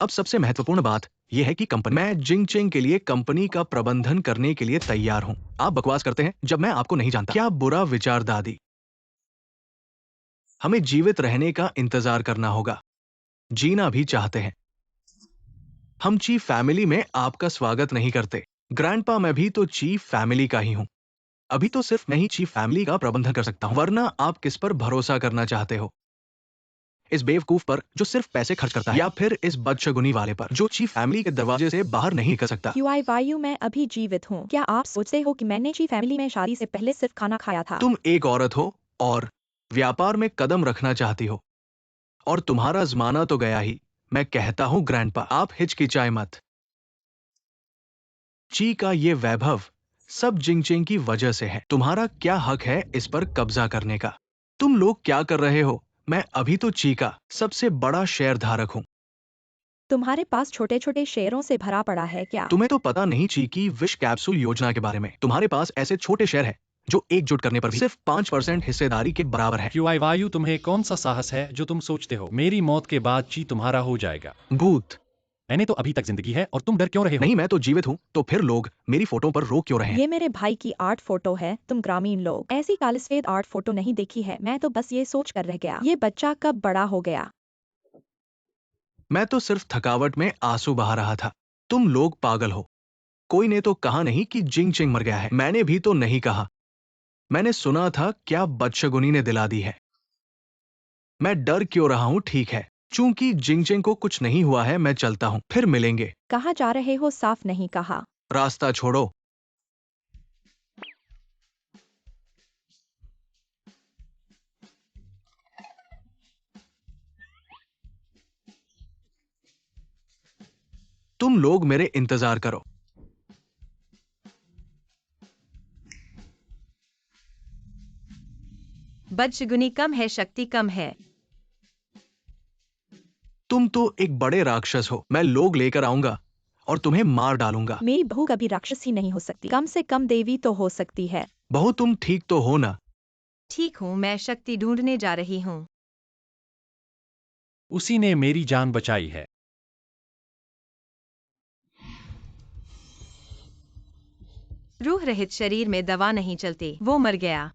अब सबसे महत्वपूर्ण बात यह है कि कंपनी, मैं जिंग चिंग के लिए कंपनी का प्रबंधन करने के लिए तैयार हूं। आप बकवास करते हैं जब मैं आपको नहीं जानता। क्या बुरा विचार दादी। हमें जीवित रहने का इंतजार करना होगा। जीना भी चाहते हैं। हम चीफ फैमिली में आपका स्वागत नहीं करते। ग्रैंडपा, मैं भी तो चीफ फैमिली का ही हूं। अभी तो सिर्फ मैं ही चीफ फैमिली का प्रबंधन कर सकता हूं, वरना आप किस पर भरोसा करना चाहते हो? इस बेवकूफ पर जो सिर्फ पैसे खर्च करता है, या फिर इस बदशगुनी वाले पर जो चीफ फैमिली के दरवाजे से बाहर नहीं निकल सकता? क्यूआई वायु, मैं अभी जीवित हूँ। क्या आप सोचते हो कि मैंने जी फैमिली में शादी से पहले सिर्फ खाना खाया था? तुम एक औरत हो और व्यापार में कदम रखना चाहती हो, और तुम्हारा जमाना तो गया ही। मैं कहता हूं ग्रैंडपा, आप हिचकिचाए मत। ची का ये वैभव सब जिंगचिंग की वजह से है। तुम्हारा क्या हक है इस पर कब्जा करने का? तुम लोग क्या कर रहे हो? मैं अभी तो ची का सबसे बड़ा शेयर धारक हूं। तुम्हारे पास छोटे छोटे शेयरों से भरा पड़ा है क्या? तुम्हें तो पता नहीं ची की विश कैप्सूल योजना के बारे में। तुम्हारे पास ऐसे छोटे शेयर है जो एकजुट करने पर भी सिर्फ 5% हिस्सेदारी के बराबर है। क्यूआई वायु, तुम्हें कौन सा साहस है जो तुम सोचते हो मेरी मौत के बाद ची तुम्हारा हो जाएगा? भूत। मैंने तो अभी तक जिंदगी है और तुम डर क्यों रहे हो? नहीं, मैं तो जीवित हूं, तो फिर लोग मेरी फोटो पर रो क्यों रहे हैं? ये मेरे भाई की आर्ट फोटो है। तुम ग्रामीण लोग ऐसी कालसफेद आर्ट फोटो नहीं देखी है। मैं तो बस ये सोच कर रह गया, ये बच्चा कब बड़ा हो गया। मैं तो सिर्फ थकावट में आंसू बहा रहा था। तुम लोग पागल हो। कोई ने तो कहा नहीं कि जिंग चिंग मर गया है। मैंने भी तो नहीं कहा। मैंने सुना था, क्या बदशगुनी ने दिला दी है। मैं डर क्यों रहा हूं? ठीक है, चूंकि जिंग चिंग को कुछ नहीं हुआ है, मैं चलता हूं, फिर मिलेंगे। कहाँ जा रहे हो? साफ नहीं कहा। रास्ता छोड़ो। तुम लोग मेरे इंतजार करो। बदशगुनी कम है, शक्ति कम है। तुम तो एक बड़े राक्षस हो। मैं लोग लेकर आऊंगा और तुम्हें मार डालूंगा। मेरी बहू कभी राक्षसी नहीं हो सकती, कम से कम देवी तो हो सकती है। बहू तुम ठीक तो हो ना? ठीक हूँ, मैं शक्ति ढूंढने जा रही हूँ। उसी ने मेरी जान बचाई है। रूह रहित शरीर में दवा नहीं चलती, वो मर गया।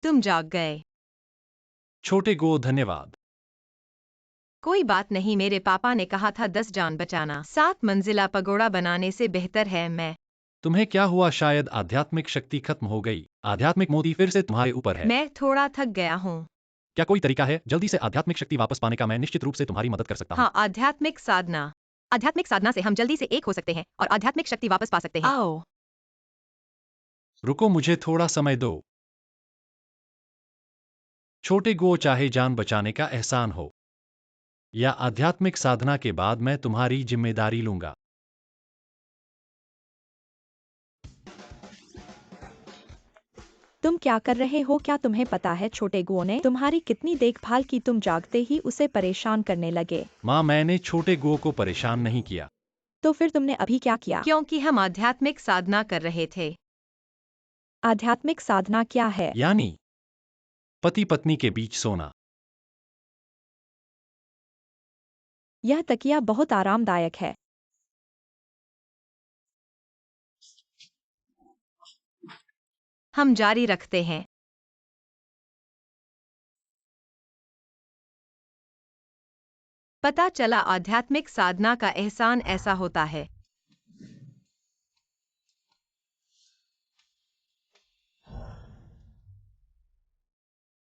तुम जाग गए। छोटे गो धन्यवाद। कोई बात नहीं, मेरे पापा ने कहा था 10 जान बचाना 7 मंजिला पगोड़ा बनाने से बेहतर है। मैं तुम्हें क्या हुआ? शायद आध्यात्मिक शक्ति खत्म हो गई। आध्यात्मिक मोती फिर से तुम्हारे ऊपर है। मैं थोड़ा थक गया हूँ। क्या कोई तरीका है जल्दी से आध्यात्मिक शक्ति वापस पाने का? मैं निश्चित रूप से तुम्हारी मदद कर सकता हूँ। हाँ, आध्यात्मिक साधना। आध्यात्मिक साधना से हम जल्दी से एक हो सकते हैं और आध्यात्मिक शक्ति वापस पा सकते हैं। आओ। रुको, मुझे थोड़ा समय दो। छोटे गो, चाहे जान बचाने का एहसान हो या आध्यात्मिक साधना के बाद, मैं तुम्हारी जिम्मेदारी लूंगा। तुम क्या कर रहे हो? क्या तुम्हें पता है छोटे गुओ ने तुम्हारी कितनी देखभाल की? तुम जागते ही उसे परेशान करने लगे। माँ, मैंने छोटे गो को परेशान नहीं किया। तो फिर तुमने अभी क्या किया? क्योंकि हम आध्यात्मिक साधना कर रहे थे। आध्यात्मिक साधना क्या है? यानी पति पत्नी के बीच सोना। यह तकिया बहुत आरामदायक है। हम जारी रखते हैं। पता चला आध्यात्मिक साधना का एहसान ऐसा होता है।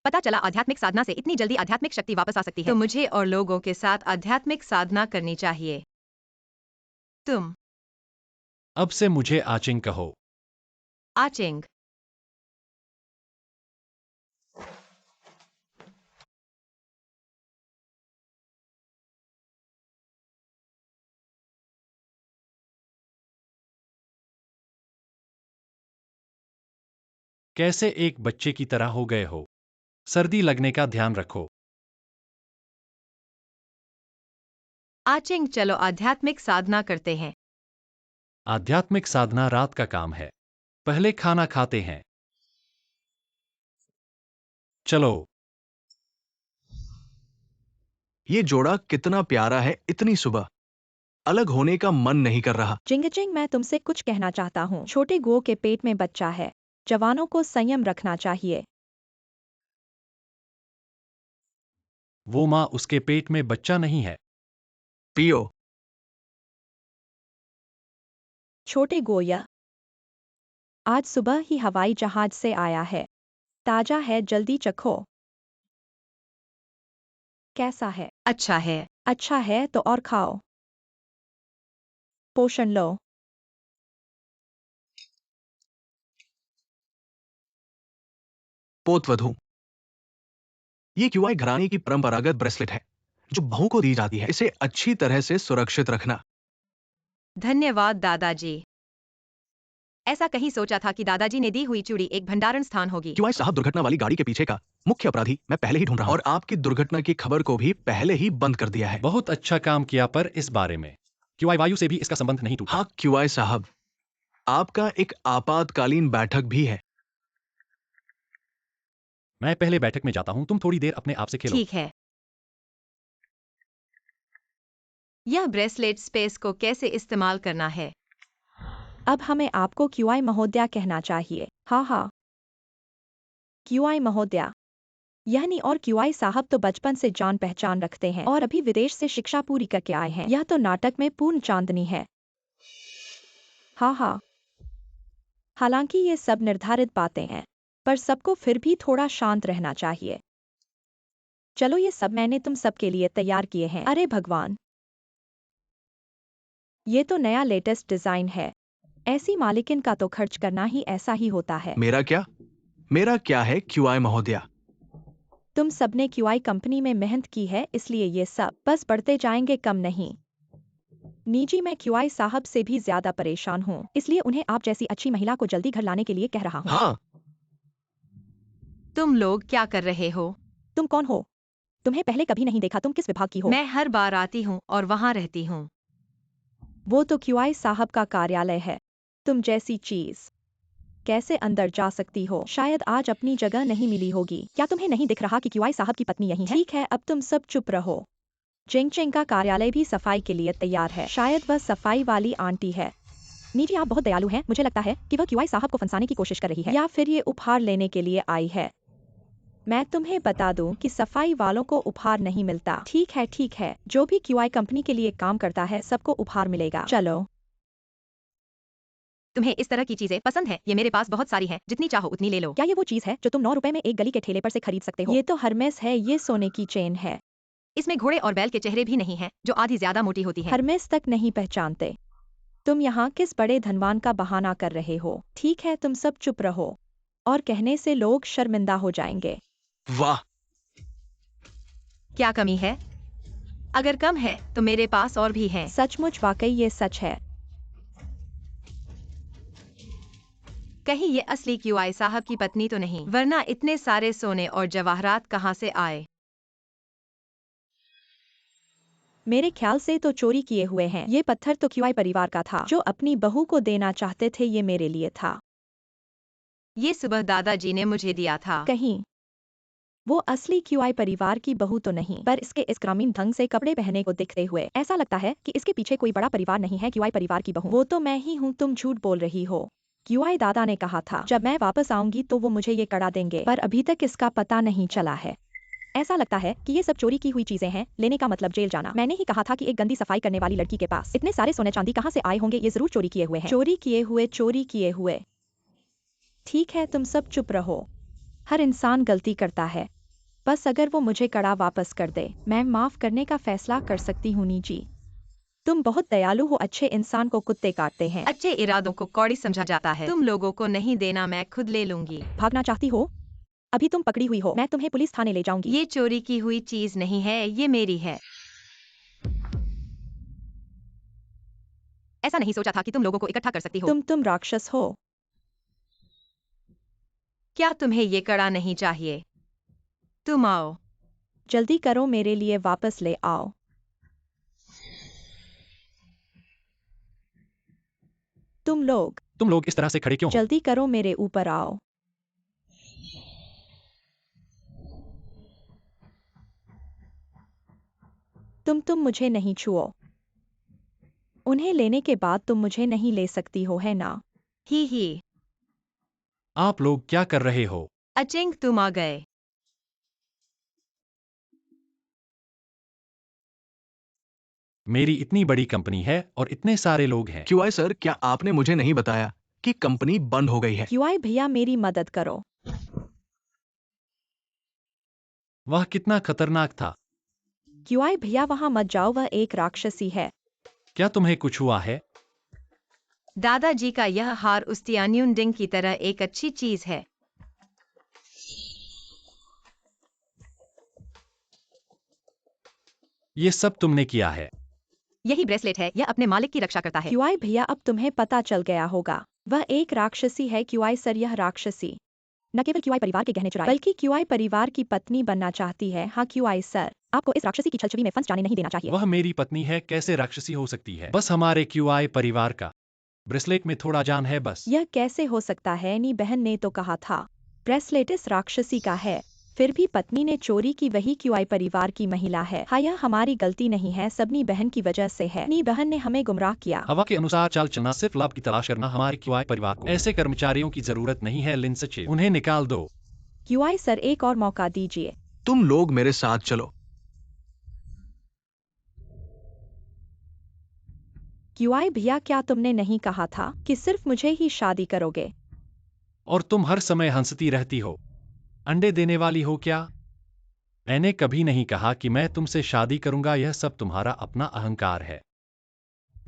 पता चला आध्यात्मिक साधना से इतनी जल्दी आध्यात्मिक शक्ति वापस आ सकती है। तो मुझे और लोगों के साथ आध्यात्मिक साधना करनी चाहिए। तुम अब से मुझे आचिंग कहो। आचिंग। कैसे एक बच्चे की तरह हो गए हो? सर्दी लगने का ध्यान रखो। आचिंग, चलो आध्यात्मिक साधना करते हैं। आध्यात्मिक साधना रात का काम है। पहले खाना खाते हैं। चलो। ये जोड़ा कितना प्यारा है। इतनी सुबह अलग होने का मन नहीं कर रहा। जिंगजिंग, मैं तुमसे कुछ कहना चाहता हूँ। छोटे गुओ के पेट में बच्चा है। जवानों को संयम रखना चाहिए। वो माँ, उसके पेट में बच्चा नहीं है। पियो। छोटे गोया आज सुबह ही हवाई जहाज से आया है। ताजा है, जल्दी चखो। कैसा है? अच्छा है। अच्छा है तो और खाओ। पोषण लो। पोतवधू। ये क्यूआई घराने की परंपरागत ब्रेसलेट है जो बहू को दी जाती है। इसे अच्छी तरह से सुरक्षित रखना। धन्यवाद दादाजी। ऐसा कहीं सोचा था कि दादाजी ने दी हुई चूड़ी एक भंडारण स्थान होगी। क्यूआई साहब, दुर्घटना वाली गाड़ी के पीछे का मुख्य अपराधी मैं पहले ही ढूंढ रहा हूं और आपकी दुर्घटना की खबर को भी पहले ही बंद कर दिया है। बहुत अच्छा काम किया, पर इस बारे में क्यूआई वायु से भी इसका संबंध नहीं टूटा। हाँ क्यूआई साहब, आपका एक आपातकालीन बैठक भी है। मैं पहले बैठक में जाता हूँ, तुम थोड़ी देर अपने आप से खेलो। ठीक है। यह ब्रेसलेट स्पेस को कैसे इस्तेमाल करना है? अब हमें आपको क्यूआई महोदया कहना चाहिए। हाँ हाँ, क्यूआई महोदया। यानी और क्यूआई साहब तो बचपन से जान पहचान रखते हैं और अभी विदेश से शिक्षा पूरी करके आए हैं। यह तो नाटक में पूर्ण चांदनी है। हाँ हाँ, हालांकि ये सब निर्धारित बातें हैं, पर सबको फिर भी थोड़ा शांत रहना चाहिए। चलो ये सब मैंने तुम सबके लिए तैयार किए हैं। अरे भगवान, ये तो नया लेटेस्ट डिजाइन है। ऐसी मालिकिन का तो खर्च करना ही ऐसा ही होता है। मेरा क्या है क्यूआई महोदया? तुम सबने क्यूआई कंपनी में मेहनत की है, इसलिए ये सब बस बढ़ते जाएंगे, कम नहीं। निजी मैं क्यूआई साहब से भी ज्यादा परेशान हूँ, इसलिए उन्हें आप जैसी अच्छी महिला को जल्दी घर लाने के लिए कह रहा हूँ। हाँ, तुम लोग क्या कर रहे हो? तुम कौन हो? तुम्हें पहले कभी नहीं देखा, तुम किस विभाग की हो? मैं हर बार आती हूँ और वहाँ रहती हूँ। वो तो क्यूआई साहब का कार्यालय है। तुम जैसी चीज कैसे अंदर जा सकती हो? शायद आज अपनी जगह नहीं मिली होगी। क्या तुम्हें नहीं दिख रहा कि क्यूआई साहब की पत्नी यही है? ठीक है, अब तुम सब चुप रहो। चिंग चिंग का कार्यालय भी सफाई के लिए तैयार है। शायद वह सफाई वाली आंटी है। नीजी, आप बहुत दयालु हैं। मुझे लगता है कि वह क्यूआई साहब को फंसाने की कोशिश कर रही है, या फिर ये उपहार लेने के लिए आई है। मैं तुम्हें बता दूं कि सफाई वालों को उपहार नहीं मिलता। ठीक है, जो भी क्यूआई कंपनी के लिए काम करता है सबको उपहार मिलेगा। चलो। तुम्हें इस तरह की चीजें पसंद है? ये मेरे पास बहुत सारी हैं, जितनी चाहो उतनी ले लो। क्या ये वो चीज है जो तुम 9 रुपए में एक गली के ठेले पर से खरीद सकते हो? ये तो हरमेस है, ये सोने की चेन है। इसमें घोड़े और बैल के चेहरे भी नहीं हैं, जो आधी ज्यादा मोटी होती हैं। हरमेस तक नहीं पहचानते। तुम यहाँ किस बड़े धनवान का बहाना कर रहे हो? ठीक है, तुम सब चुप रहो, और कहने से लोग शर्मिंदा हो जाएंगे। वाह, क्या कमी है? अगर कम है तो मेरे पास और भी हैं। सचमुच, वाकई ये सच है। कहीं ये असली क्यूआई साहब की पत्नी तो नहीं, वरना इतने सारे सोने और जवाहरात कहाँ से आए? मेरे ख्याल से तो चोरी किए हुए हैं। ये पत्थर तो क्यूआई परिवार का था, जो अपनी बहू को देना चाहते थे। ये मेरे लिए था। ये सुबह दादाजी ने मुझे दिया था। कहीं वो असली क्यूआई परिवार की बहू तो नहीं, पर इसके इस ग्रामीण ढंग से कपड़े पहने को दिखते हुए ऐसा लगता है कि इसके पीछे कोई बड़ा परिवार नहीं है। क्यूआई परिवार की बहू वो तो मैं ही हूँ। तुम झूठ बोल रही हो। क्यूआई दादा ने कहा था जब मैं वापस आऊंगी तो वो मुझे ये कड़ा देंगे, पर अभी तक इसका पता नहीं चला है। ऐसा लगता है कि ये सब चोरी की हुई चीजें हैं। लेने का मतलब जेल जाना। मैंने ही कहा था कि एक गंदी सफाई करने वाली लड़की के पास इतने सारे सोने चांदी कहाँ से आए होंगे? ये जरूर चोरी किए हुए हैं। चोरी किए हुए। ठीक है, तुम सब चुप रहो। हर इंसान गलती करता है। बस अगर वो मुझे कड़ा वापस कर दे, मैं माफ करने का फैसला कर सकती हूँ। निजी, तुम बहुत दयालु हो। अच्छे इंसान को कुत्ते काटते हैं। अच्छे इरादों को कौड़ी समझा जाता है। तुम लोगों को नहीं देना, मैं खुद ले लूंगी। भागना चाहती हो? अभी तुम पकड़ी हुई हो। मैं तुम्हें पुलिस थाने ले जाऊंगी। ये चोरी की हुई चीज नहीं है, ये मेरी है। ऐसा नहीं सोचा था कि तुम लोगों को इकट्ठा कर सकती हो। तुम राक्षस हो। क्या तुम्हें ये कड़ा नहीं चाहिए? तुम आओ। जल्दी करो, मेरे लिए वापस ले आओ। तुम लोग इस तरह से खड़े क्यों हो? जल्दी करो, मेरे ऊपर आओ। तुम मुझे नहीं छुओ। उन्हें लेने के बाद तुम मुझे नहीं ले सकती हो, है ना? ही। आप लोग क्या कर रहे हो? अचिंक, तुम आ गए। मेरी इतनी बड़ी कंपनी है और इतने सारे लोग हैं। क्यूआई सर, क्या आपने मुझे नहीं बताया कि कंपनी बंद हो गई है? क्यूआई भैया, मेरी मदद करो। वह कितना खतरनाक था। क्यूआई भैया, वहां मत जाओ, वह एक राक्षसी है। क्या तुम्हें कुछ हुआ है? दादाजी का यह हार उस तियान्युनडिंग की तरह एक अच्छी चीज है। ये सब तुमने किया है। यही ब्रेसलेट है, यह अपने मालिक की रक्षा करता है। क्यूआई भैया, अब तुम्हें पता चल गया होगा, वह एक राक्षसी है। क्यूआई सर, यह राक्षसी न केवल क्यूआई परिवार के गहने चुराए, बल्कि क्यूआई परिवार की पत्नी बनना चाहती है। हाँ क्यूआई सर, आपको इस राक्षसी की छलछवी में फंस जाने नहीं देना चाहिए। वह मेरी पत्नी है, कैसे राक्षसी हो सकती है? बस हमारे क्यूआई परिवार का ब्रेसलेट में थोड़ा जान है बस। यह कैसे हो सकता है? नी बहन ने तो कहा था ब्रेसलेट इस राक्षसी का है, फिर भी पत्नी ने चोरी की। वही क्यूआई परिवार की महिला है। हाँ, यह हमारी गलती नहीं है, सब नी बहन की वजह से है। नी बहन ने हमें गुमराह किया। हवा के अनुसार चाल चलना, सिर्फ लाभ की तलाश करना। हमारे क्यूआई परिवार को ऐसे कर्मचारियों की जरूरत नहीं है। लिंसचे, उन्हें निकाल दो। क्यूआई सर, एक और मौका दीजिए। तुम लोग मेरे साथ चलो। क्यूआई भैया, क्या तुमने नहीं कहा था कि सिर्फ मुझे ही शादी करोगे? और तुम हर समय हंसती रहती हो। अंडे देने वाली हो क्या? मैंने कभी नहीं कहा कि मैं तुमसे शादी करूंगा, यह सब तुम्हारा अपना अहंकार है।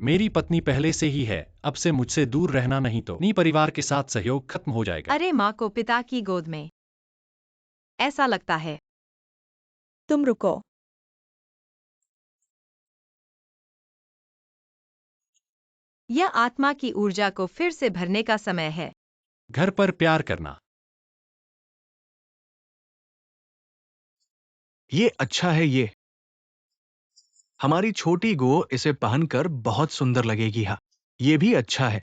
मेरी पत्नी पहले से ही है, अब से मुझसे दूर रहना, नहीं तो अपनी परिवार के साथ सहयोग खत्म हो जाएगा। अरे माँ को पिता की गोद में ऐसा लगता है। तुम रुको। यह आत्मा की ऊर्जा को फिर से भरने का समय है। घर पर प्यार करना। ये अच्छा है। ये हमारी छोटी गो इसे पहनकर बहुत सुंदर लगेगी। हाँ, ये भी अच्छा है।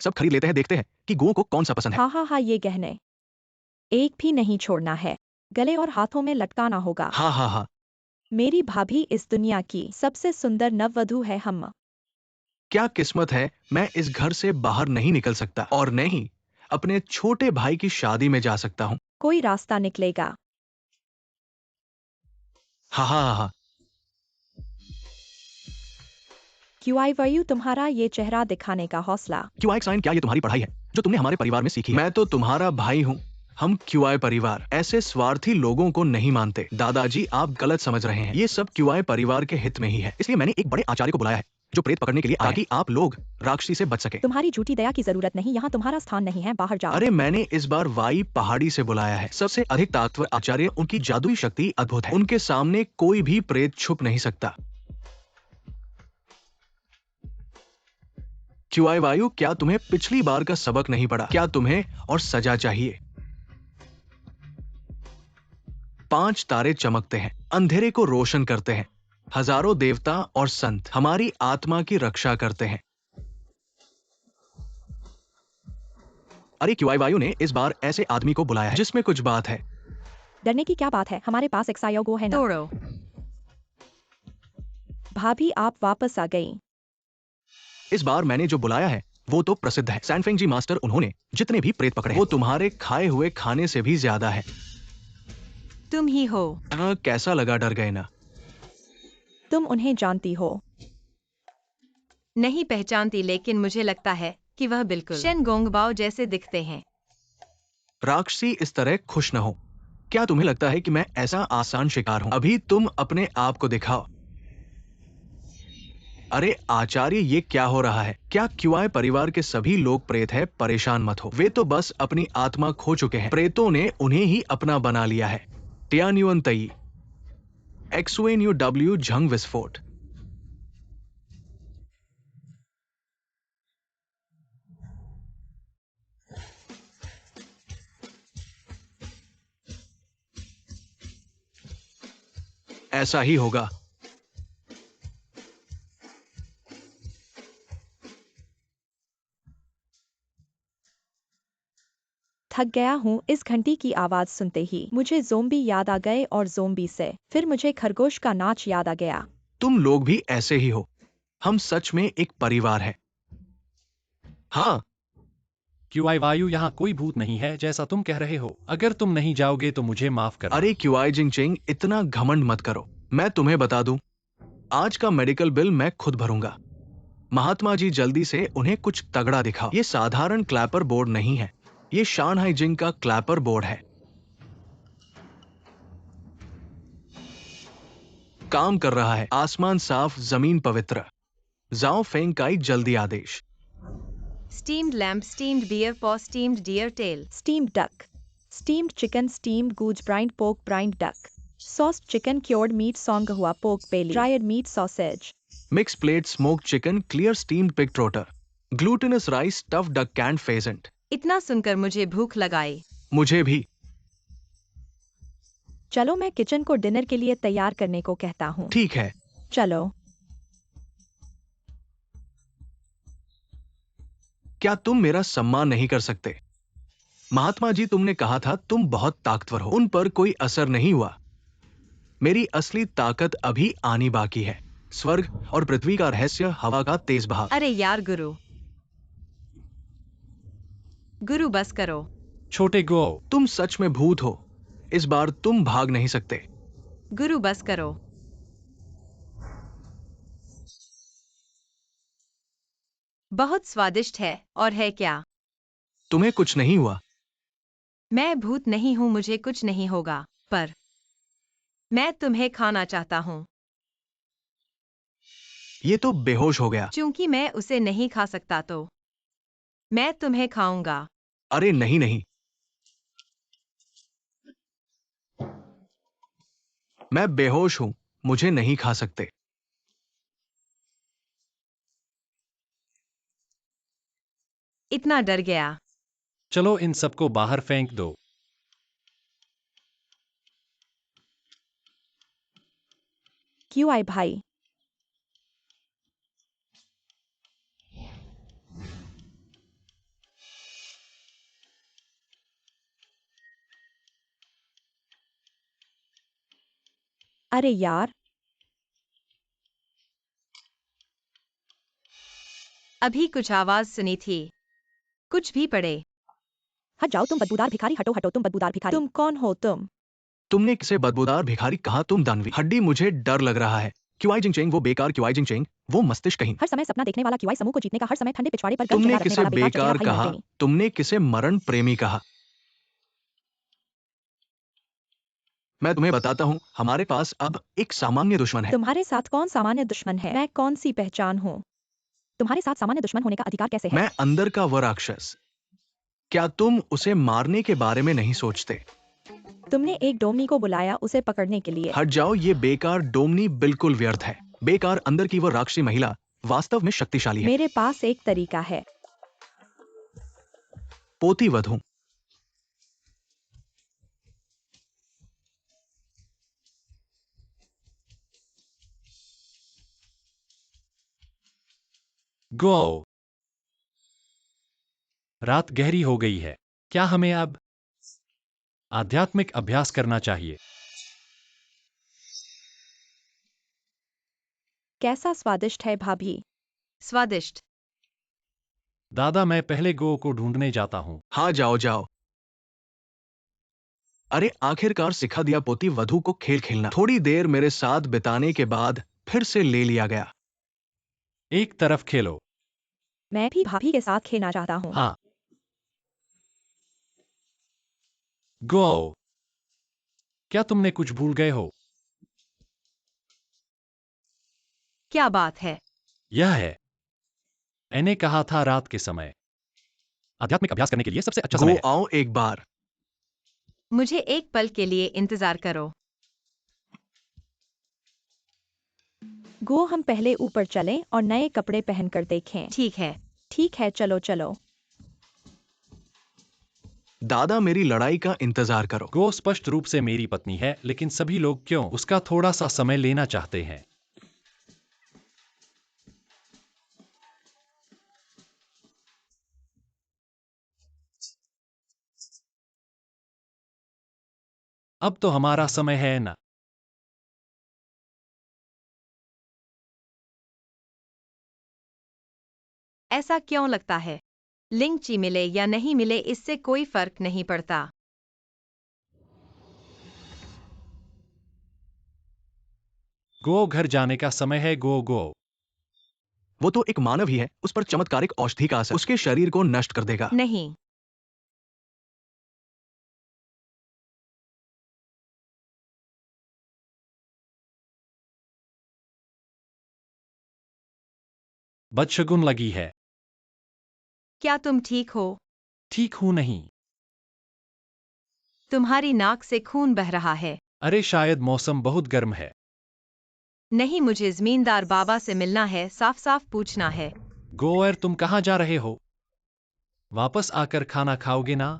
सब खरीद लेते हैं, देखते हैं कि गो को कौन सा पसंद है। हाँ हाँ हाँ, ये गहने एक भी नहीं छोड़ना है, गले और हाथों में लटकाना होगा। हाँ हाँ हाँ। मेरी भाभी इस दुनिया की सबसे सुंदर नववधु है। हम क्या किस्मत है, मैं इस घर से बाहर नहीं निकल सकता और नहीं अपने छोटे भाई की शादी में जा सकता हूँ। कोई रास्ता निकलेगा। हाँ हाँ हाँ हाँ। क्यों आई वयू, तुम्हारा ये चेहरा दिखाने का हौसला। क्यूआई साइन क्या ये तुम्हारी पढ़ाई है जो तुमने हमारे परिवार में सीखी है? मैं तो तुम्हारा भाई हूँ। हम क्यूआई परिवार ऐसे स्वार्थी लोगों को नहीं मानते। दादाजी, आप गलत समझ रहे हैं। ये सब क्यूआई परिवार के हित में ही है। इसलिए मैंने एक बड़े आचार्य को बुलाया है जो प्रेत पकड़ने के लिए आए हैं, ताकि आप लोग राक्षसी से बच सके। तुम्हारी झूठी दया की जरूरत नहीं, यहाँ तुम्हारा स्थान नहीं है, बाहर जाओ। अरे, मैंने इस बार वाई पहाड़ी से बुलाया है। सबसे अधिक ताकतवर आचार्य, उनकी जादुई शक्ति अद्भुत है। उनके सामने कोई भी प्रेत छुप नहीं सकता। क्यूआई वायु, क्या तुम्हें पिछली बार का सबक नहीं पड़ा? क्या तुम्हें और सजा चाहिए? 5 तारे चमकते हैं, अंधेरे को रोशन करते हैं। हजारों देवता और संत हमारी आत्मा की रक्षा करते हैं। अरे, क्यूआई वायु ने इस बार ऐसे आदमी को बुलाया है जिसमें कुछ बात है। डरने की क्या बात है, हमारे पास एक्सायोगो है ना। तोड़ो। भाभी आप वापस आ गई। इस बार मैंने जो बुलाया है वो तो प्रसिद्ध है। सैनफेंग जी मास्टर, उन्होंने जितने भी प्रेत पकड़े हैं, वो तुम्हारे खाए हुए खाने से भी ज्यादा है। तुम ही हो। कैसा लगा? डर गए ना? तुम उन्हें जानती हो। नहीं पहचानती, लेकिन मुझे लगता है कि वह बिल्कुल शेन गोंगबाओ जैसे दिखते हैं। राक्षसी, इस तरह खुश न हो। क्या तुम्हें लगता है कि मैं ऐसा आसान शिकार हूं? अभी तुम अपने आप को दिखाओ। अरे आचार्य, ये क्या हो रहा है? क्या क्यूआई परिवार के सभी लोग प्रेत हैं? परेशान मत हो, वे तो बस अपनी आत्मा खो चुके हैं। प्रेतों ने उन्हें ही अपना बना लिया है। टियान्युअन तई, एक्सुएन डब्ल्यू झंग विस्फोट। ऐसा ही होगा। थक गया हूँ, इस घंटी की आवाज सुनते ही मुझे ज़ोंबी याद आ गए और ज़ोंबी से फिर मुझे खरगोश का नाच याद आ गया। तुम लोग भी ऐसे ही हो। हम सच में एक परिवार है। हाँ, क्यूआई वायु, यहाँ कोई भूत नहीं है जैसा तुम कह रहे हो। अगर तुम नहीं जाओगे तो मुझे माफ करना। अरे क्यूआई जिंगचिंग, इतना घमंड मत करो। मैं तुम्हें बता दूं, आज का मेडिकल बिल मैं खुद भरूंगा। महात्मा जी, जल्दी से उन्हें कुछ तगड़ा दिखाओ। ये साधारण क्लैपर बोर्ड नहीं है, ये शानहाई जिंग का क्लैपर बोर्ड है। काम कर रहा है। आसमान साफ, जमीन पवित्र। जाओ फेंग काई, जल्दी आदेश। Steamed lamb, steamed bear paw, steamed deer tail. Steamed duck, steamed chicken, steamed goose, brined pork, brined duck, sauced chicken, cured meat, Song Hua pork belly, dried meat sausage, mix plate, smoke chicken, clear steamed pig trotter, glutinous rice, stuff duck, canned pheasant. इतना सुनकर मुझे भूख लगाई। मुझे भी। चलो मैं किचन को डिनर के लिए तैयार करने को कहता हूँ। ठीक है। चलो। क्या तुम मेरा सम्मान नहीं कर सकते? महात्मा जी, तुमने कहा था तुम बहुत ताकतवर हो। उन पर कोई असर नहीं हुआ। मेरी असली ताकत अभी आनी बाकी है। स्वर्ग और पृथ्वी का रहस्य, हवा का तेज बहाव। अरे यार गुरु, गुरु बस करो। छोटे गो, तुम सच में भूत हो। इस बार तुम भाग नहीं सकते। गुरु बस करो। बहुत स्वादिष्ट है, और है क्या? तुम्हें कुछ नहीं हुआ। मैं भूत नहीं हूँ, मुझे कुछ नहीं होगा, पर मैं तुम्हें खाना चाहता हूँ। ये तो बेहोश हो गया। चूंकि मैं उसे नहीं खा सकता तो मैं तुम्हें खाऊंगा। अरे नहीं नहीं, मैं बेहोश हूं, मुझे नहीं खा सकते। इतना डर गया। चलो इन सबको बाहर फेंक दो। क्यूआई भाई, अरे यार, अभी कुछ आवाज सुनी थी, कुछ भी पड़े। हट जाओ तुम बदबूदार भिखारी, हटो हटो तुम बदबूदार भिखारी। तुम कौन हो तुम? तुमने किसे बदबूदार भिखारी कहा? तुम दानवी हड्डी, मुझे डर लग रहा है। क्यूआई जिंगचेंग, वो बेकार क्यूआई जिंगचेंग, वो मस्तिष्क कहीं। हर समय सपना देखने वाला क्यूआई समूह को जीतने का, हर समय ठंडे पिछवाड़े पर गर्म तुमने चेहरा रखने किसे वाला बेकार चचेरा बेकार भाई कहा? मर्देनी। तुमने किसे मरण प्रेमी कहा? मैं तुम्हें बताता हूँ, हमारे पास अब एक सामान्य दुश्मन है। तुम्हारे साथ कौन सामान्य दुश्मन है? मैं कौन सी पहचान हूँ? तुम्हारे साथ सामान्य दुश्मन होने का अधिकार कैसे है? मैं अंदर का वो राक्षस। क्या तुम उसे मारने के बारे में नहीं सोचते? तुमने एक डोमनी को बुलाया उसे पकड़ने के लिए। हट जाओ, ये बेकार डोमनी बिल्कुल व्यर्थ है। बेकार अंदर की वो राक्षसी महिला वास्तव में शक्तिशाली है। मेरे पास एक तरीका है। पोती वधू। गो। रात गहरी हो गई है। क्या हमें अब आध्यात्मिक अभ्यास करना चाहिए? कैसा स्वादिष्ट है भाभी? स्वादिष्ट। दादा, मैं पहले गो को ढूंढने जाता हूँ। हाँ जाओ जाओ। अरे आखिरकार सिखा दिया पोती वधू को खेल खेलना। थोड़ी देर मेरे साथ बिताने के बाद फिर से ले लिया गया। एक तरफ खेलो। मैं भी भाभी के साथ खेलना चाहता हूँ। हाँ। गो। क्या तुमने कुछ भूल गए हो? क्या बात है? यह है, मैंने कहा था रात के समय आध्यात्मिक अभ्यास करने के लिए सबसे अच्छा समय गो है। आओ एक बार। मुझे एक पल के लिए इंतजार करो। गो हम पहले ऊपर चलें और नए कपड़े पहनकर देखें। ठीक है। ठीक है, चलो चलो। दादा मेरी लड़ाई का इंतजार करो। गो स्पष्ट रूप से मेरी पत्नी है, लेकिन सभी लोग क्यों उसका थोड़ा सा समय लेना चाहते हैं? अब तो हमारा समय है ना? ऐसा क्यों लगता है? लिंगची मिले या नहीं मिले इससे कोई फर्क नहीं पड़ता। गो, घर जाने का समय है। गो गो। वो तो एक मानव ही है, उस पर चमत्कारिक औषधि का असर उसके शरीर को नष्ट कर देगा। नहीं। बदशगुन लगी है। क्या तुम ठीक हो? ठीक हूं नहीं। तुम्हारी नाक से खून बह रहा है। अरे शायद मौसम बहुत गर्म है। नहीं, मुझे जमींदार बाबा से मिलना है, साफ साफ पूछना है। गोयर, तुम कहाँ जा रहे हो? वापस आकर खाना खाओगे ना?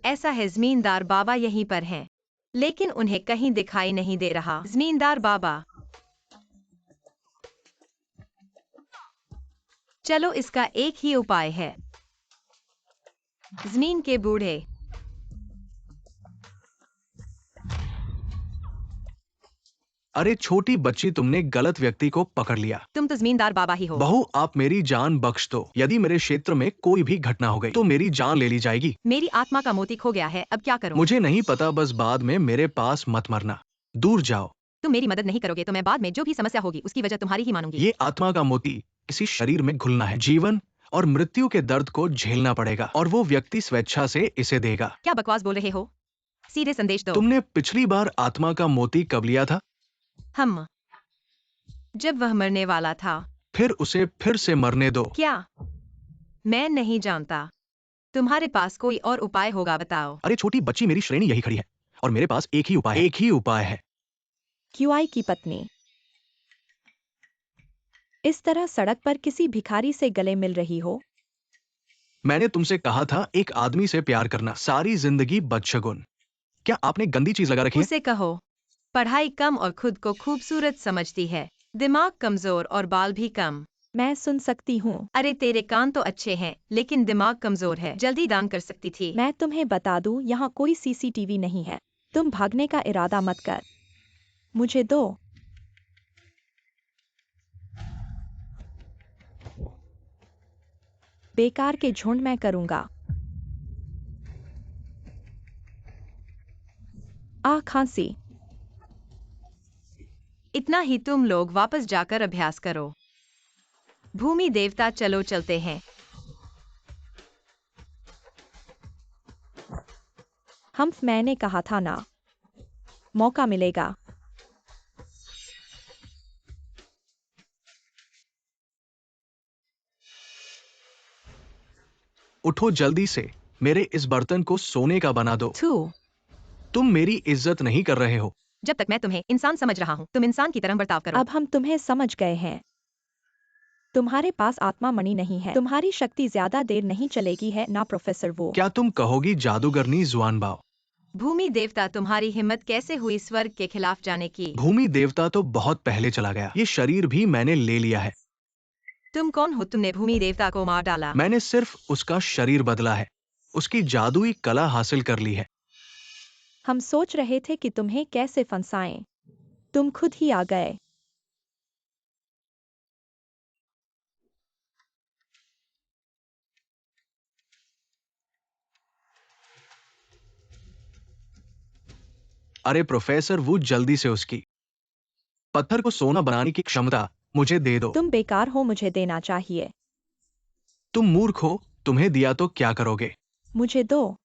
ऐसा है, जमींदार बाबा यहीं पर हैं, लेकिन उन्हें कहीं दिखाई नहीं दे रहा। जमींदार बाबा, चलो इसका एक ही उपाय है। जमीन के बूढ़े। अरे छोटी बच्ची, तुमने गलत व्यक्ति को पकड़ लिया। तुम तो जमींदार बाबा ही हो। बहू, आप मेरी जान बख्श दो। यदि मेरे क्षेत्र में कोई भी घटना हो गई तो मेरी जान ले ली जाएगी। मेरी आत्मा का मोती खो गया है, अब क्या करूं? मुझे नहीं पता, बस बाद में मेरे पास मत मरना। दूर जाओ। तुम मेरी मदद नहीं करोगे तो मैं बाद में जो भी समस्या होगी उसकी वजह तुम्हारी ही मानूंगी। ये आत्मा का मोती किसी शरीर में घुलना है। जीवन और मृत्यु के दर्द को झेलना पड़ेगा और वो व्यक्ति स्वेच्छा से इसे देगा। क्या बकवास बोल रहे हो? सीधे संदेश दो। तुमने पिछली बार आत्मा का मोती कब लिया था? हम जब वह मरने वाला था। फिर उसे फिर से मरने दो। क्या? मैं नहीं जानता। तुम्हारे पास कोई और उपाय होगा, बताओ। अरे छोटी बच्ची, मेरी श्रेणी यही खड़ी है और मेरे पास एक ही उपाय है। क्यूआई की पत्नी। इस तरह सड़क पर किसी भिखारी से गले मिल रही हो। मैंने तुमसे कहा था एक आदमी से प्यार करना सारी जिंदगी बदशगुन। क्या आपने गंदी चीज लगा रखी है? उसे कहो पढ़ाई कम और खुद को खूबसूरत समझती है। दिमाग कमजोर और बाल भी कम। मैं सुन सकती हूँ। अरे तेरे कान तो अच्छे हैं लेकिन दिमाग कमजोर है। जल्दी दान कर सकती थी। मैं तुम्हें बता दूं, यहाँ कोई सीसीटीवी नहीं है। तुम भागने का इरादा मत कर। मुझे दो। बेकार के झुंड मैं करूंगा। खांसी। इतना ही, तुम लोग वापस जाकर अभ्यास करो। भूमि देवता, चलो चलते हैं। मैंने कहा था ना, मौका मिलेगा। उठो जल्दी से, मेरे इस बर्तन को सोने का बना दो। थू। तुम मेरी इज्जत नहीं कर रहे हो। जब तक मैं तुम्हें इंसान समझ रहा हूँ, तुम इंसान की तरह बर्ताव करो। अब हम तुम्हें समझ गए हैं। तुम्हारे पास आत्मा मणि नहीं है। तुम्हारी शक्ति ज्यादा देर नहीं चलेगी है ना प्रोफेसर वो। क्या तुम कहोगी जादूगरनी जुआनबाओ? भूमि देवता, तुम्हारी हिम्मत कैसे हुई स्वर्ग के खिलाफ जाने की? भूमि देवता तो बहुत पहले चला गया, ये शरीर भी मैंने ले लिया है। तुम कौन हो? तुमने भूमि देवता को मार डाला। मैंने सिर्फ उसका शरीर बदला है, उसकी जादुई कला हासिल कर ली है। हम सोच रहे थे कि तुम्हें कैसे फंसाएं। तुम खुद ही आ गए। अरे प्रोफेसर वो, जल्दी से उसकी पत्थर को सोना बनाने की क्षमता मुझे दे दो। तुम बेकार हो, मुझे देना चाहिए। तुम मूर्ख हो, तुम्हें दिया तो क्या करोगे? मुझे दो।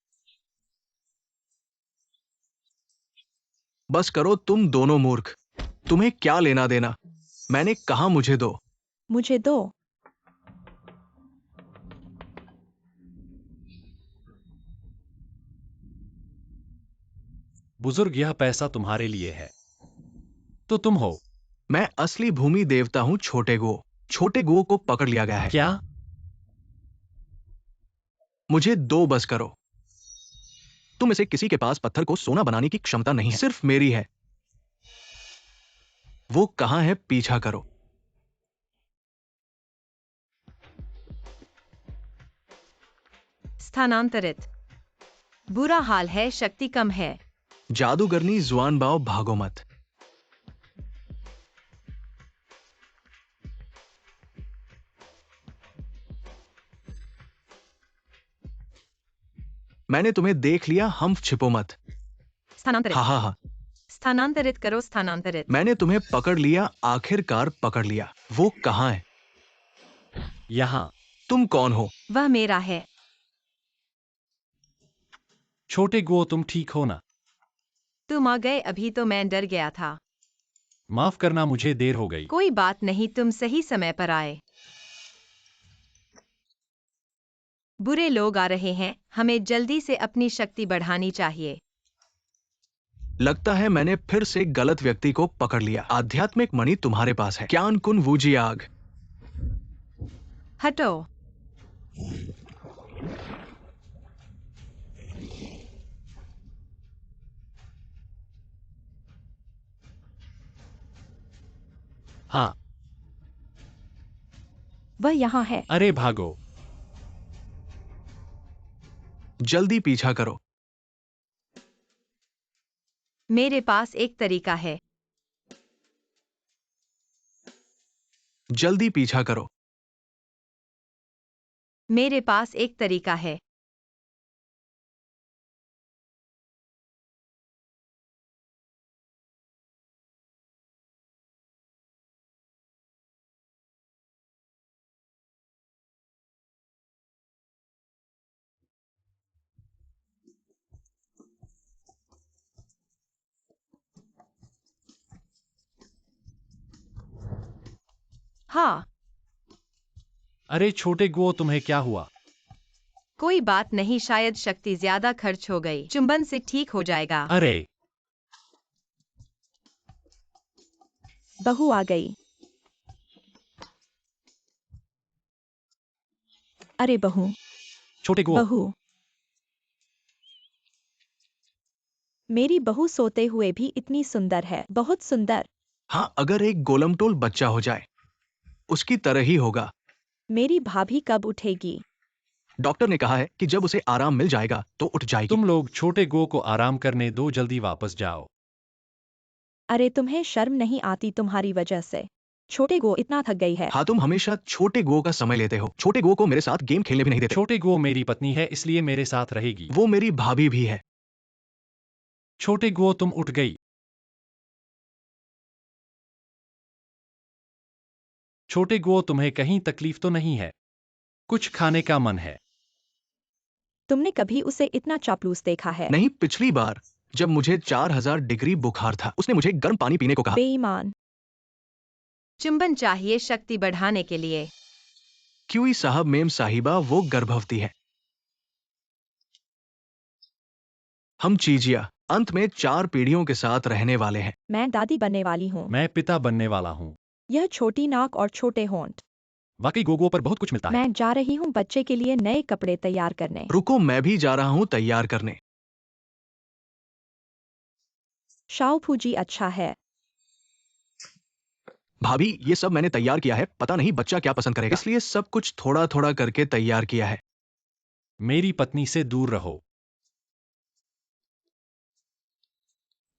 बस करो तुम दोनों मूर्ख, तुम्हें क्या लेना देना? मैंने कहा मुझे दो। मुझे दो। बुजुर्ग, यह पैसा तुम्हारे लिए है। तो तुम हो? मैं असली भूमि देवता हूं, छोटे गो को पकड़ लिया गया है। क्या? मुझे दो बस करो। तुम इसे किसी के पास पत्थर को सोना बनाने की क्षमता नहीं है, सिर्फ मेरी है। वो कहां है? पीछा करो। स्थानांतरित। बुरा हाल है, शक्ति कम है। जादूगरनी जुआनबाओ, भागो मत। मैंने तुम्हें देख लिया, हम छिपो मत। स्थानांतरित। हा हा हा। स्थानांतरित करो, स्थानांतरित। मैंने तुम्हें पकड़ लिया, आखिरकार पकड़ लिया। वो कहां है? यहां। तुम कौन हो? वह मेरा है। छोटे गो, तुम ठीक हो ना? तुम आ गए, अभी तो मैं डर गया था। माफ करना, मुझे देर हो गई। कोई बात नहीं, तुम सही समय पर आए। बुरे लोग आ रहे हैं, हमें जल्दी से अपनी शक्ति बढ़ानी चाहिए। लगता है मैंने फिर से गलत व्यक्ति को पकड़ लिया। आध्यात्मिक मणि तुम्हारे पास है। क्यान कुन वूजी आग। हटो। हाँ। वह यहाँ है। अरे भागो। जल्दी पीछा करो। मेरे पास एक तरीका है। जल्दी पीछा करो। मेरे पास एक तरीका है। हाँ, अरे छोटे गुओ, तुम्हें क्या हुआ? कोई बात नहीं, शायद शक्ति ज्यादा खर्च हो गई। चुंबन से ठीक हो जाएगा। अरे बहू आ गई। अरे बहू, छोटे गुओ, बहू। मेरी बहू सोते हुए भी इतनी सुंदर है, बहुत सुंदर। हाँ, अगर एक गोलमटोल बच्चा हो जाए उसकी तरह ही होगा। मेरी भाभी कब उठेगी? डॉक्टर ने कहा है कि जब उसे आराम मिल जाएगा तो उठ जाएगी। तुम लोग छोटे गुओ को आराम करने दो, जल्दी वापस जाओ। अरे तुम्हें शर्म नहीं आती? तुम्हारी वजह से छोटे गो इतना थक गई है। हाँ, तुम हमेशा छोटे गो का समय लेते हो। छोटे गो को मेरे साथ गेम खेलने भी नहीं देते। छोटे गुओ मेरी पत्नी है, इसलिए मेरे साथ रहेगी। वो मेरी भाभी भी है। छोटे गुओ, तुम उठ गई। छोटे गुओ, तुम्हें कहीं तकलीफ तो नहीं है? कुछ खाने का मन है? तुमने कभी उसे इतना चापलूस देखा है? नहीं, पिछली बार जब मुझे 4000 डिग्री बुखार था उसने मुझे गर्म पानी पीने को कहा। बेईमान। चुंबन चाहिए शक्ति बढ़ाने के लिए। क्यूई साहब, मेम साहिबा, वो गर्भवती है। हम चीजिया अंत में 4 पीढ़ियों के साथ रहने वाले हैं। मैं दादी बनने वाली हूँ। मैं पिता बनने वाला हूँ। यह छोटी नाक और छोटे होंठ। वाकई गोगो पर बहुत कुछ मिलता है। मैं जा रही हूँ बच्चे के लिए नए कपड़े तैयार करने। रुको, मैं भी जा रहा हूँ तैयार करने। शाओ फूजी अच्छा है। भाभी, ये सब मैंने तैयार किया है। पता नहीं बच्चा क्या पसंद करेगा, इसलिए सब कुछ थोड़ा थोड़ा करके तैयार किया है। मेरी पत्नी से दूर रहो।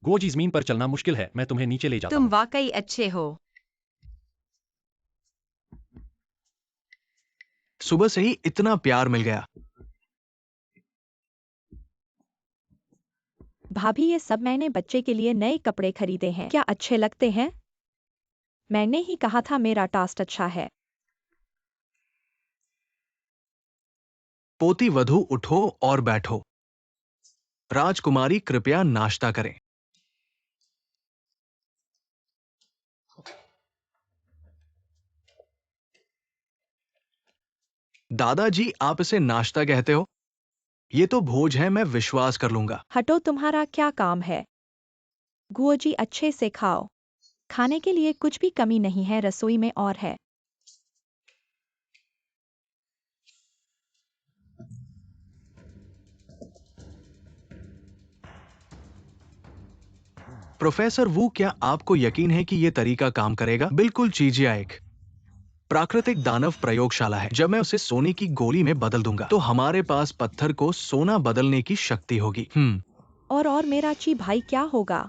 गोजी, जमीन पर चलना मुश्किल है, मैं तुम्हें नीचे ले जाता तुम हूँ। वाकई अच्छे हो। सुबह से ही इतना प्यार मिल गया। भाभी ये सब मैंने बच्चे के लिए नए कपड़े खरीदे हैं। क्या अच्छे लगते हैं? मैंने ही कहा था मेरा टास्ट अच्छा है। पोती वधू, उठो और बैठो। राजकुमारी, कृपया नाश्ता करें। दादाजी, आप इसे नाश्ता कहते हो? ये तो भोज है, मैं विश्वास कर लूंगा। हटो, तुम्हारा क्या काम है? गुओजी अच्छे से खाओ। खाने के लिए कुछ भी कमी नहीं है, रसोई में और है। प्रोफेसर वू, क्या आपको यकीन है कि ये तरीका काम करेगा? बिल्कुल, चीजिए एक प्राकृतिक दानव प्रयोगशाला है। जब मैं उसे सोने की गोली में बदल दूंगा तो हमारे पास पत्थर को सोना बदलने की शक्ति होगी। और मेरा ची भाई क्या होगा?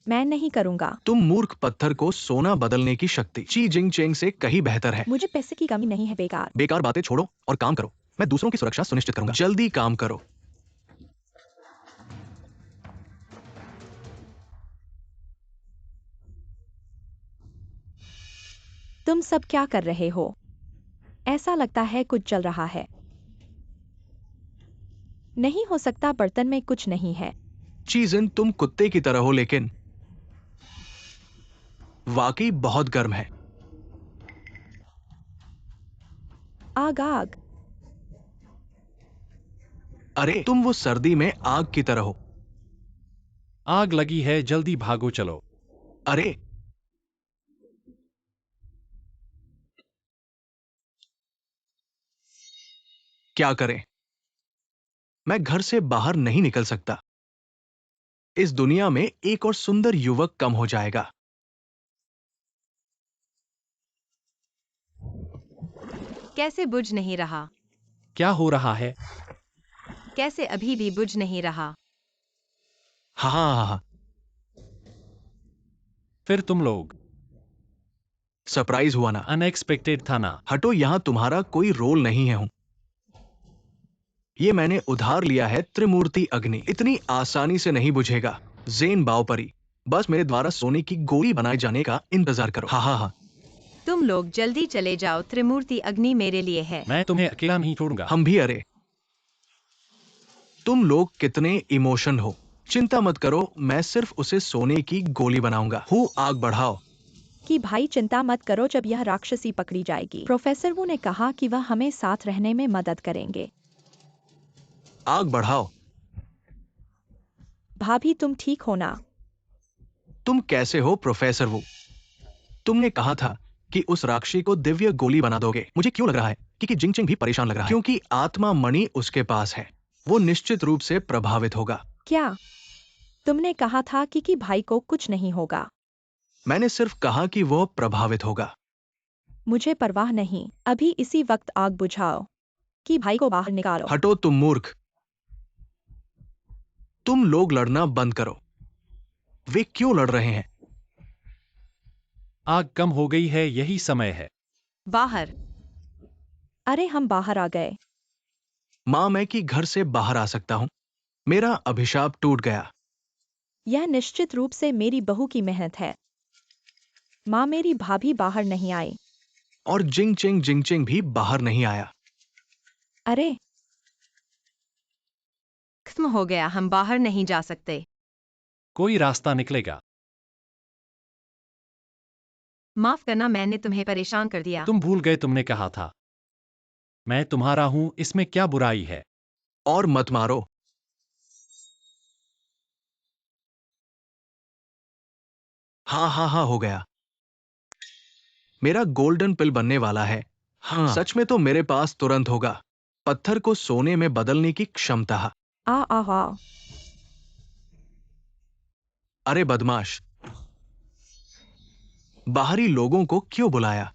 मैं नहीं करूंगा। तुम मूर्ख, पत्थर को सोना बदलने की शक्ति ची जिंग चेंग से कहीं बेहतर है। मुझे पैसे की कमी नहीं है, बेकार। बेकार बातें छोड़ो और काम करो। मैं दूसरों की सुरक्षा सुनिश्चित करूंगा। जल्दी काम करो। तुम सब क्या कर रहे हो? ऐसा लगता है कुछ जल रहा है। नहीं हो सकता, बर्तन में कुछ नहीं है। चीजिन, तुम कुत्ते की तरह हो, लेकिन वाकई बहुत गर्म है। आग आग। अरे तुम वो सर्दी में आग की तरह हो। आग लगी है, जल्दी भागो, चलो। अरे क्या करें? मैं घर से बाहर नहीं निकल सकता। इस दुनिया में एक और सुंदर युवक कम हो जाएगा। कैसे बुझ नहीं रहा? क्या हो रहा है? कैसे अभी भी बुझ नहीं रहा? हाँ हाँ हाँ हाँ। फिर तुम लोग। सरप्राइज हुआ ना? अनएक्सपेक्टेड था ना? हटो, यहां तुम्हारा कोई रोल नहीं है। हूं ये मैंने उधार लिया है। त्रिमूर्ति अग्नि इतनी आसानी से नहीं बुझेगा। जेन बाओपरी, बस मेरे द्वारा सोने की गोली बनाए जाने का इंतजार करो। हाँ हाँ हाँ। तुम लोग जल्दी चले जाओ, त्रिमूर्ति अग्नि मेरे लिए है। मैं तुम्हें अकेला नहीं छोड़ूंगा। हम भी। अरे तुम लोग कितने इमोशन हो। चिंता मत करो, मैं सिर्फ उसे सोने की गोली बनाऊंगा। आग बढ़ाओ। कि भाई चिंता मत करो, जब यह राक्षसी पकड़ी जाएगी प्रोफेसर वू ने कहा कि वह हमें साथ रहने में मदद करेंगे। आग बढ़ाओ। भाभी तुम ठीक हो ना? तुम कैसे हो प्रोफेसर वू? तुमने कहा था कि उस राक्षसी को दिव्य गोली बना दोगे। मुझे क्यों लग रहा है कि जिंगचिंग भी परेशान लग रहा है, क्योंकि आत्मा मणि उसके पास है। वो निश्चित रूप से प्रभावित होगा। क्या तुमने कहा था कि भाई को कुछ नहीं होगा? मैंने सिर्फ कहा कि वो प्रभावित होगा। मुझे परवाह नहीं, अभी इसी वक्त आग बुझाओ कि भाई को बाहर निकालो। हटो तुम मूर्ख। तुम लोग लड़ना बंद करो। वे क्यों लड़ रहे हैं? आग कम हो गई है, यही समय है। बाहर। अरे हम बाहर आ गए। मां, मैं कि घर से बाहर आ सकता हूं? मेरा अभिशाप टूट गया। यह निश्चित रूप से मेरी बहू की मेहनत है। माँ, मेरी भाभी बाहर नहीं आई। और जिंगचिंग भी बाहर नहीं आया। अरे खत्म हो गया, हम बाहर नहीं जा सकते। कोई रास्ता निकलेगा। माफ करना, मैंने तुम्हें परेशान कर दिया। तुम भूल गए तुमने कहा था मैं तुम्हारा हूं, इसमें क्या बुराई है? और मत मारो। हाँ, हो गया। मेरा गोल्डन पिल बनने वाला है। हाँ, सच में तो मेरे पास तुरंत होगा। पत्थर को सोने में बदलने की क्षमता। आ। अरे बदमाश, बाहरी लोगों को क्यों बुलाया?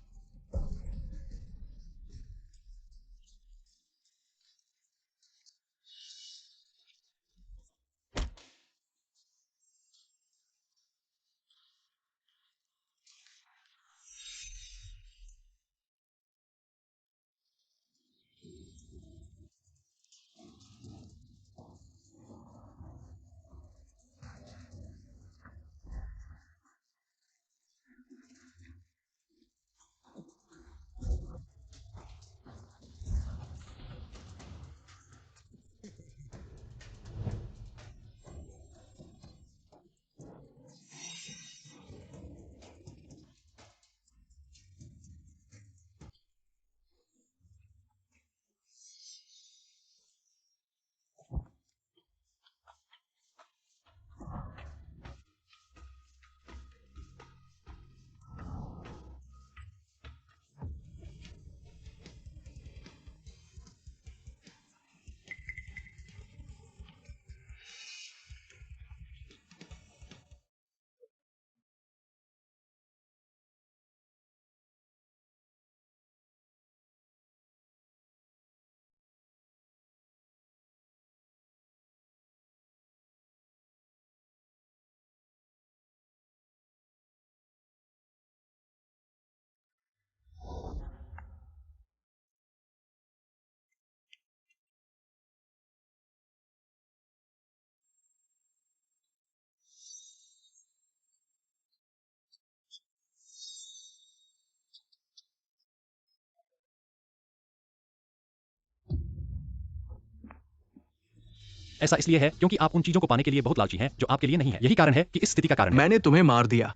ऐसा इसलिए है क्योंकि आप उन चीजों को पाने के लिए बहुत लालची हैं जो आपके लिए नहीं है। यही कारण है कि इस स्थिति का कारण है। मैंने तुम्हें मार दिया।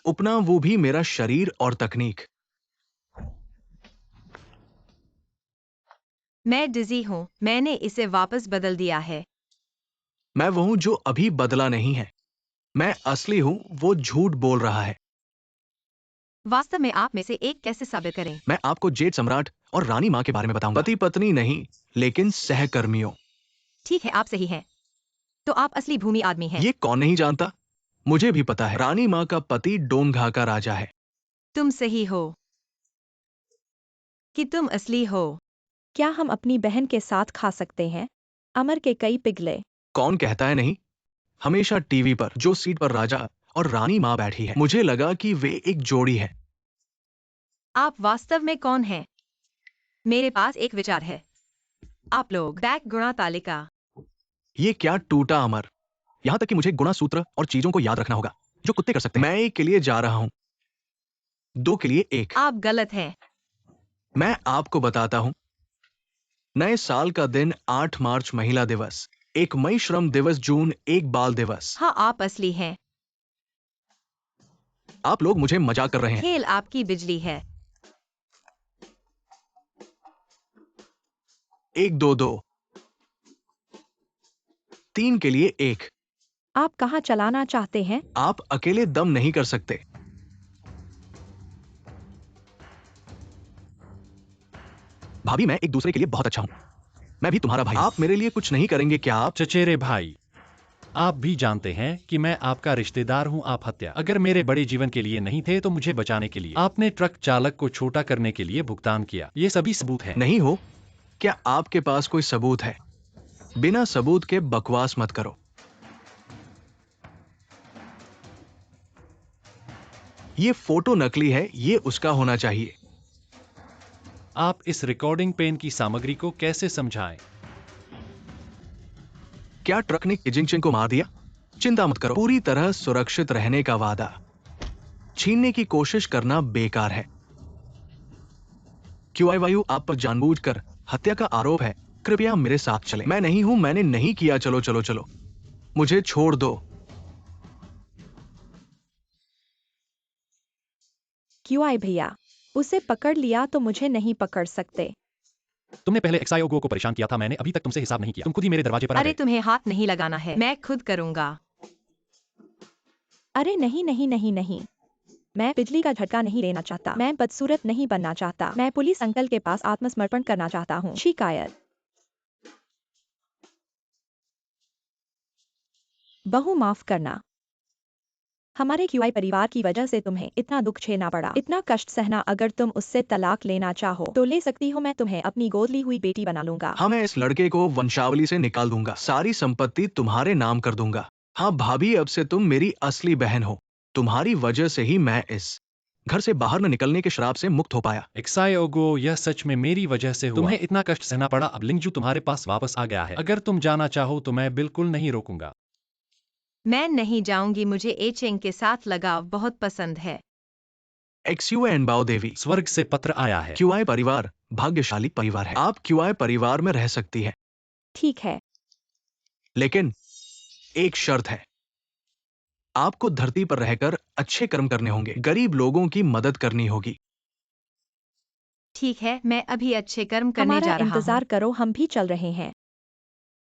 उपना, वो भी मेरा शरीर और तकनीक। मैं डिजी हूँ, मैंने इसे वापस बदल दिया है। मैं वो हूं जो अभी बदला नहीं है। मैं असली हूं, वो झूठ बोल रहा है। वास्तव में आप में से एक कैसे साबित करें? मैं आपको जेड सम्राट और रानी मां के बारे में बताऊंगा। पति पत्नी नहीं, लेकिन सहकर्मियों। ठीक है, आप सही हैं। तो आप असली भूमि आदमी हैं। ये कौन नहीं जानता? मुझे भी पता है। रानी मां का पति डोनघा का राजा है। तुम सही हो कि तुम असली हो। क्या हम अपनी बहन के साथ खा सकते हैं? अमर के कई पिघले। कौन कहता है नहीं? हमेशा टीवी पर जो सीट पर राजा और रानी मां बैठी है, मुझे लगा कि वे एक जोड़ी है। आप वास्तव में कौन हैं? मेरे पास एक विचार है। आप लोग बैक गुणा तालिका। ये क्या टूटा अमर? यहां तक कि मुझे गुणा सूत्र और चीजों को याद रखना होगा जो कुत्ते कर सकते हैं। मैं एक के लिए जा रहा हूं, दो के लिए एक। आप गलत हैं। मैं आपको बताता हूं। नए साल का दिन 8 मार्च महिला दिवस, 1 मई श्रम दिवस, जून 1 बाल दिवस। हाँ, आप असली हैं। आप लोग मुझे मजाक कर रहे हैं। खेल आपकी बिजली है। 1 2 2 3 के लिए 1। आप कहाँ चलाना चाहते हैं? आप अकेले दम नहीं कर सकते। भाभी, मैं एक दूसरे के लिए बहुत अच्छा हूँ। मैं भी तुम्हारा भाई। आप मेरे लिए कुछ नहीं करेंगे क्या? आप चचेरे भाई, आप भी जानते हैं कि मैं आपका रिश्तेदार हूं। आप हत्या अगर मेरे बड़े जीवन के लिए नहीं थे तो मुझे बचाने के लिए आपने ट्रक चालक को छोटा करने के लिए भुगतान किया। ये सभी सबूत हैं। नहीं हो? क्या आपके पास कोई सबूत है? बिना सबूत के बकवास मत करो। ये फोटो नकली है, ये उसका होना चाहिए। आप इस रिकॉर्डिंग पेन की सामग्री को कैसे समझाएं? क्या ट्रक ने किजिंगचन को मार दिया? चिंता मत करो, पूरी तरह सुरक्षित रहने का वादा। छीनने की कोशिश करना बेकार है। क्यों वायु आप पर जानबूझकर हत्या का आरोप है। कृपया मेरे साथ चलें। मैं नहीं हूं, मैंने नहीं किया। चलो चलो चलो, मुझे छोड़ दो। क्यूआई भैया, उसे पकड़ लिया तो मुझे नहीं पकड़ सकते। तुमने पहले एक्साइओगो को परेशान किया था, मैंने अभी तक तुमसे हिसाब नहीं किया। तुम खुद ही मेरे दरवाजे पर आ अरे गए। तुम्हें हाथ नहीं लगाना है, मैं खुद करूंगा। अरे नहीं नहीं नहीं नहीं, मैं बिजली का झटका नहीं लेना चाहता। मैं बदसूरत नहीं बनना चाहता। मैं पुलिस अंकल के पास आत्मसमर्पण करना चाहता हूँ। शिकायत। बहू माफ करना। हमारे क्यूआई परिवार की वजह से तुम्हें इतना दुख झेलना पड़ा, इतना कष्ट सहना। अगर तुम उससे तलाक लेना चाहो तो ले सकती हो। मैं तुम्हें अपनी गोद ली हुई बेटी बना लूंगा। हाँ, मैं इस लड़के को वंशावली से निकाल दूंगा। सारी संपत्ति तुम्हारे नाम कर दूंगा। हाँ भाभी, अब से तुम मेरी असली बहन हो। तुम्हारी वजह से ही मैं इस घर से बाहर न निकलने के श्राप से मुक्त हो पाया। एक्साइओगो, यह सच में मेरी वजह से हुआ। तुम्हें इतना कष्ट सहना पड़ा। अब लिंगजू तुम्हारे पास वापस आ गया है। अगर तुम जाना चाहो तो मैं बिल्कुल नहीं रोकूंगा। मैं नहीं जाऊंगी, मुझे एचेंग के साथ लगाव बहुत पसंद है। एक्सयूएन बाओ देवी, स्वर्ग से पत्र आया है। क्यूआई परिवार भाग्यशाली परिवार है। आप क्यूआई परिवार में रह सकती हैं, ठीक है। लेकिन एक शर्त है। आपको धरती पर रहकर अच्छे कर्म करने होंगे, गरीब लोगों की मदद करनी होगी। ठीक है, मैं अभी अच्छे कर्म करने हमारा जा रहा हूँ। इंतजार करो, हम भी चल रहे हैं।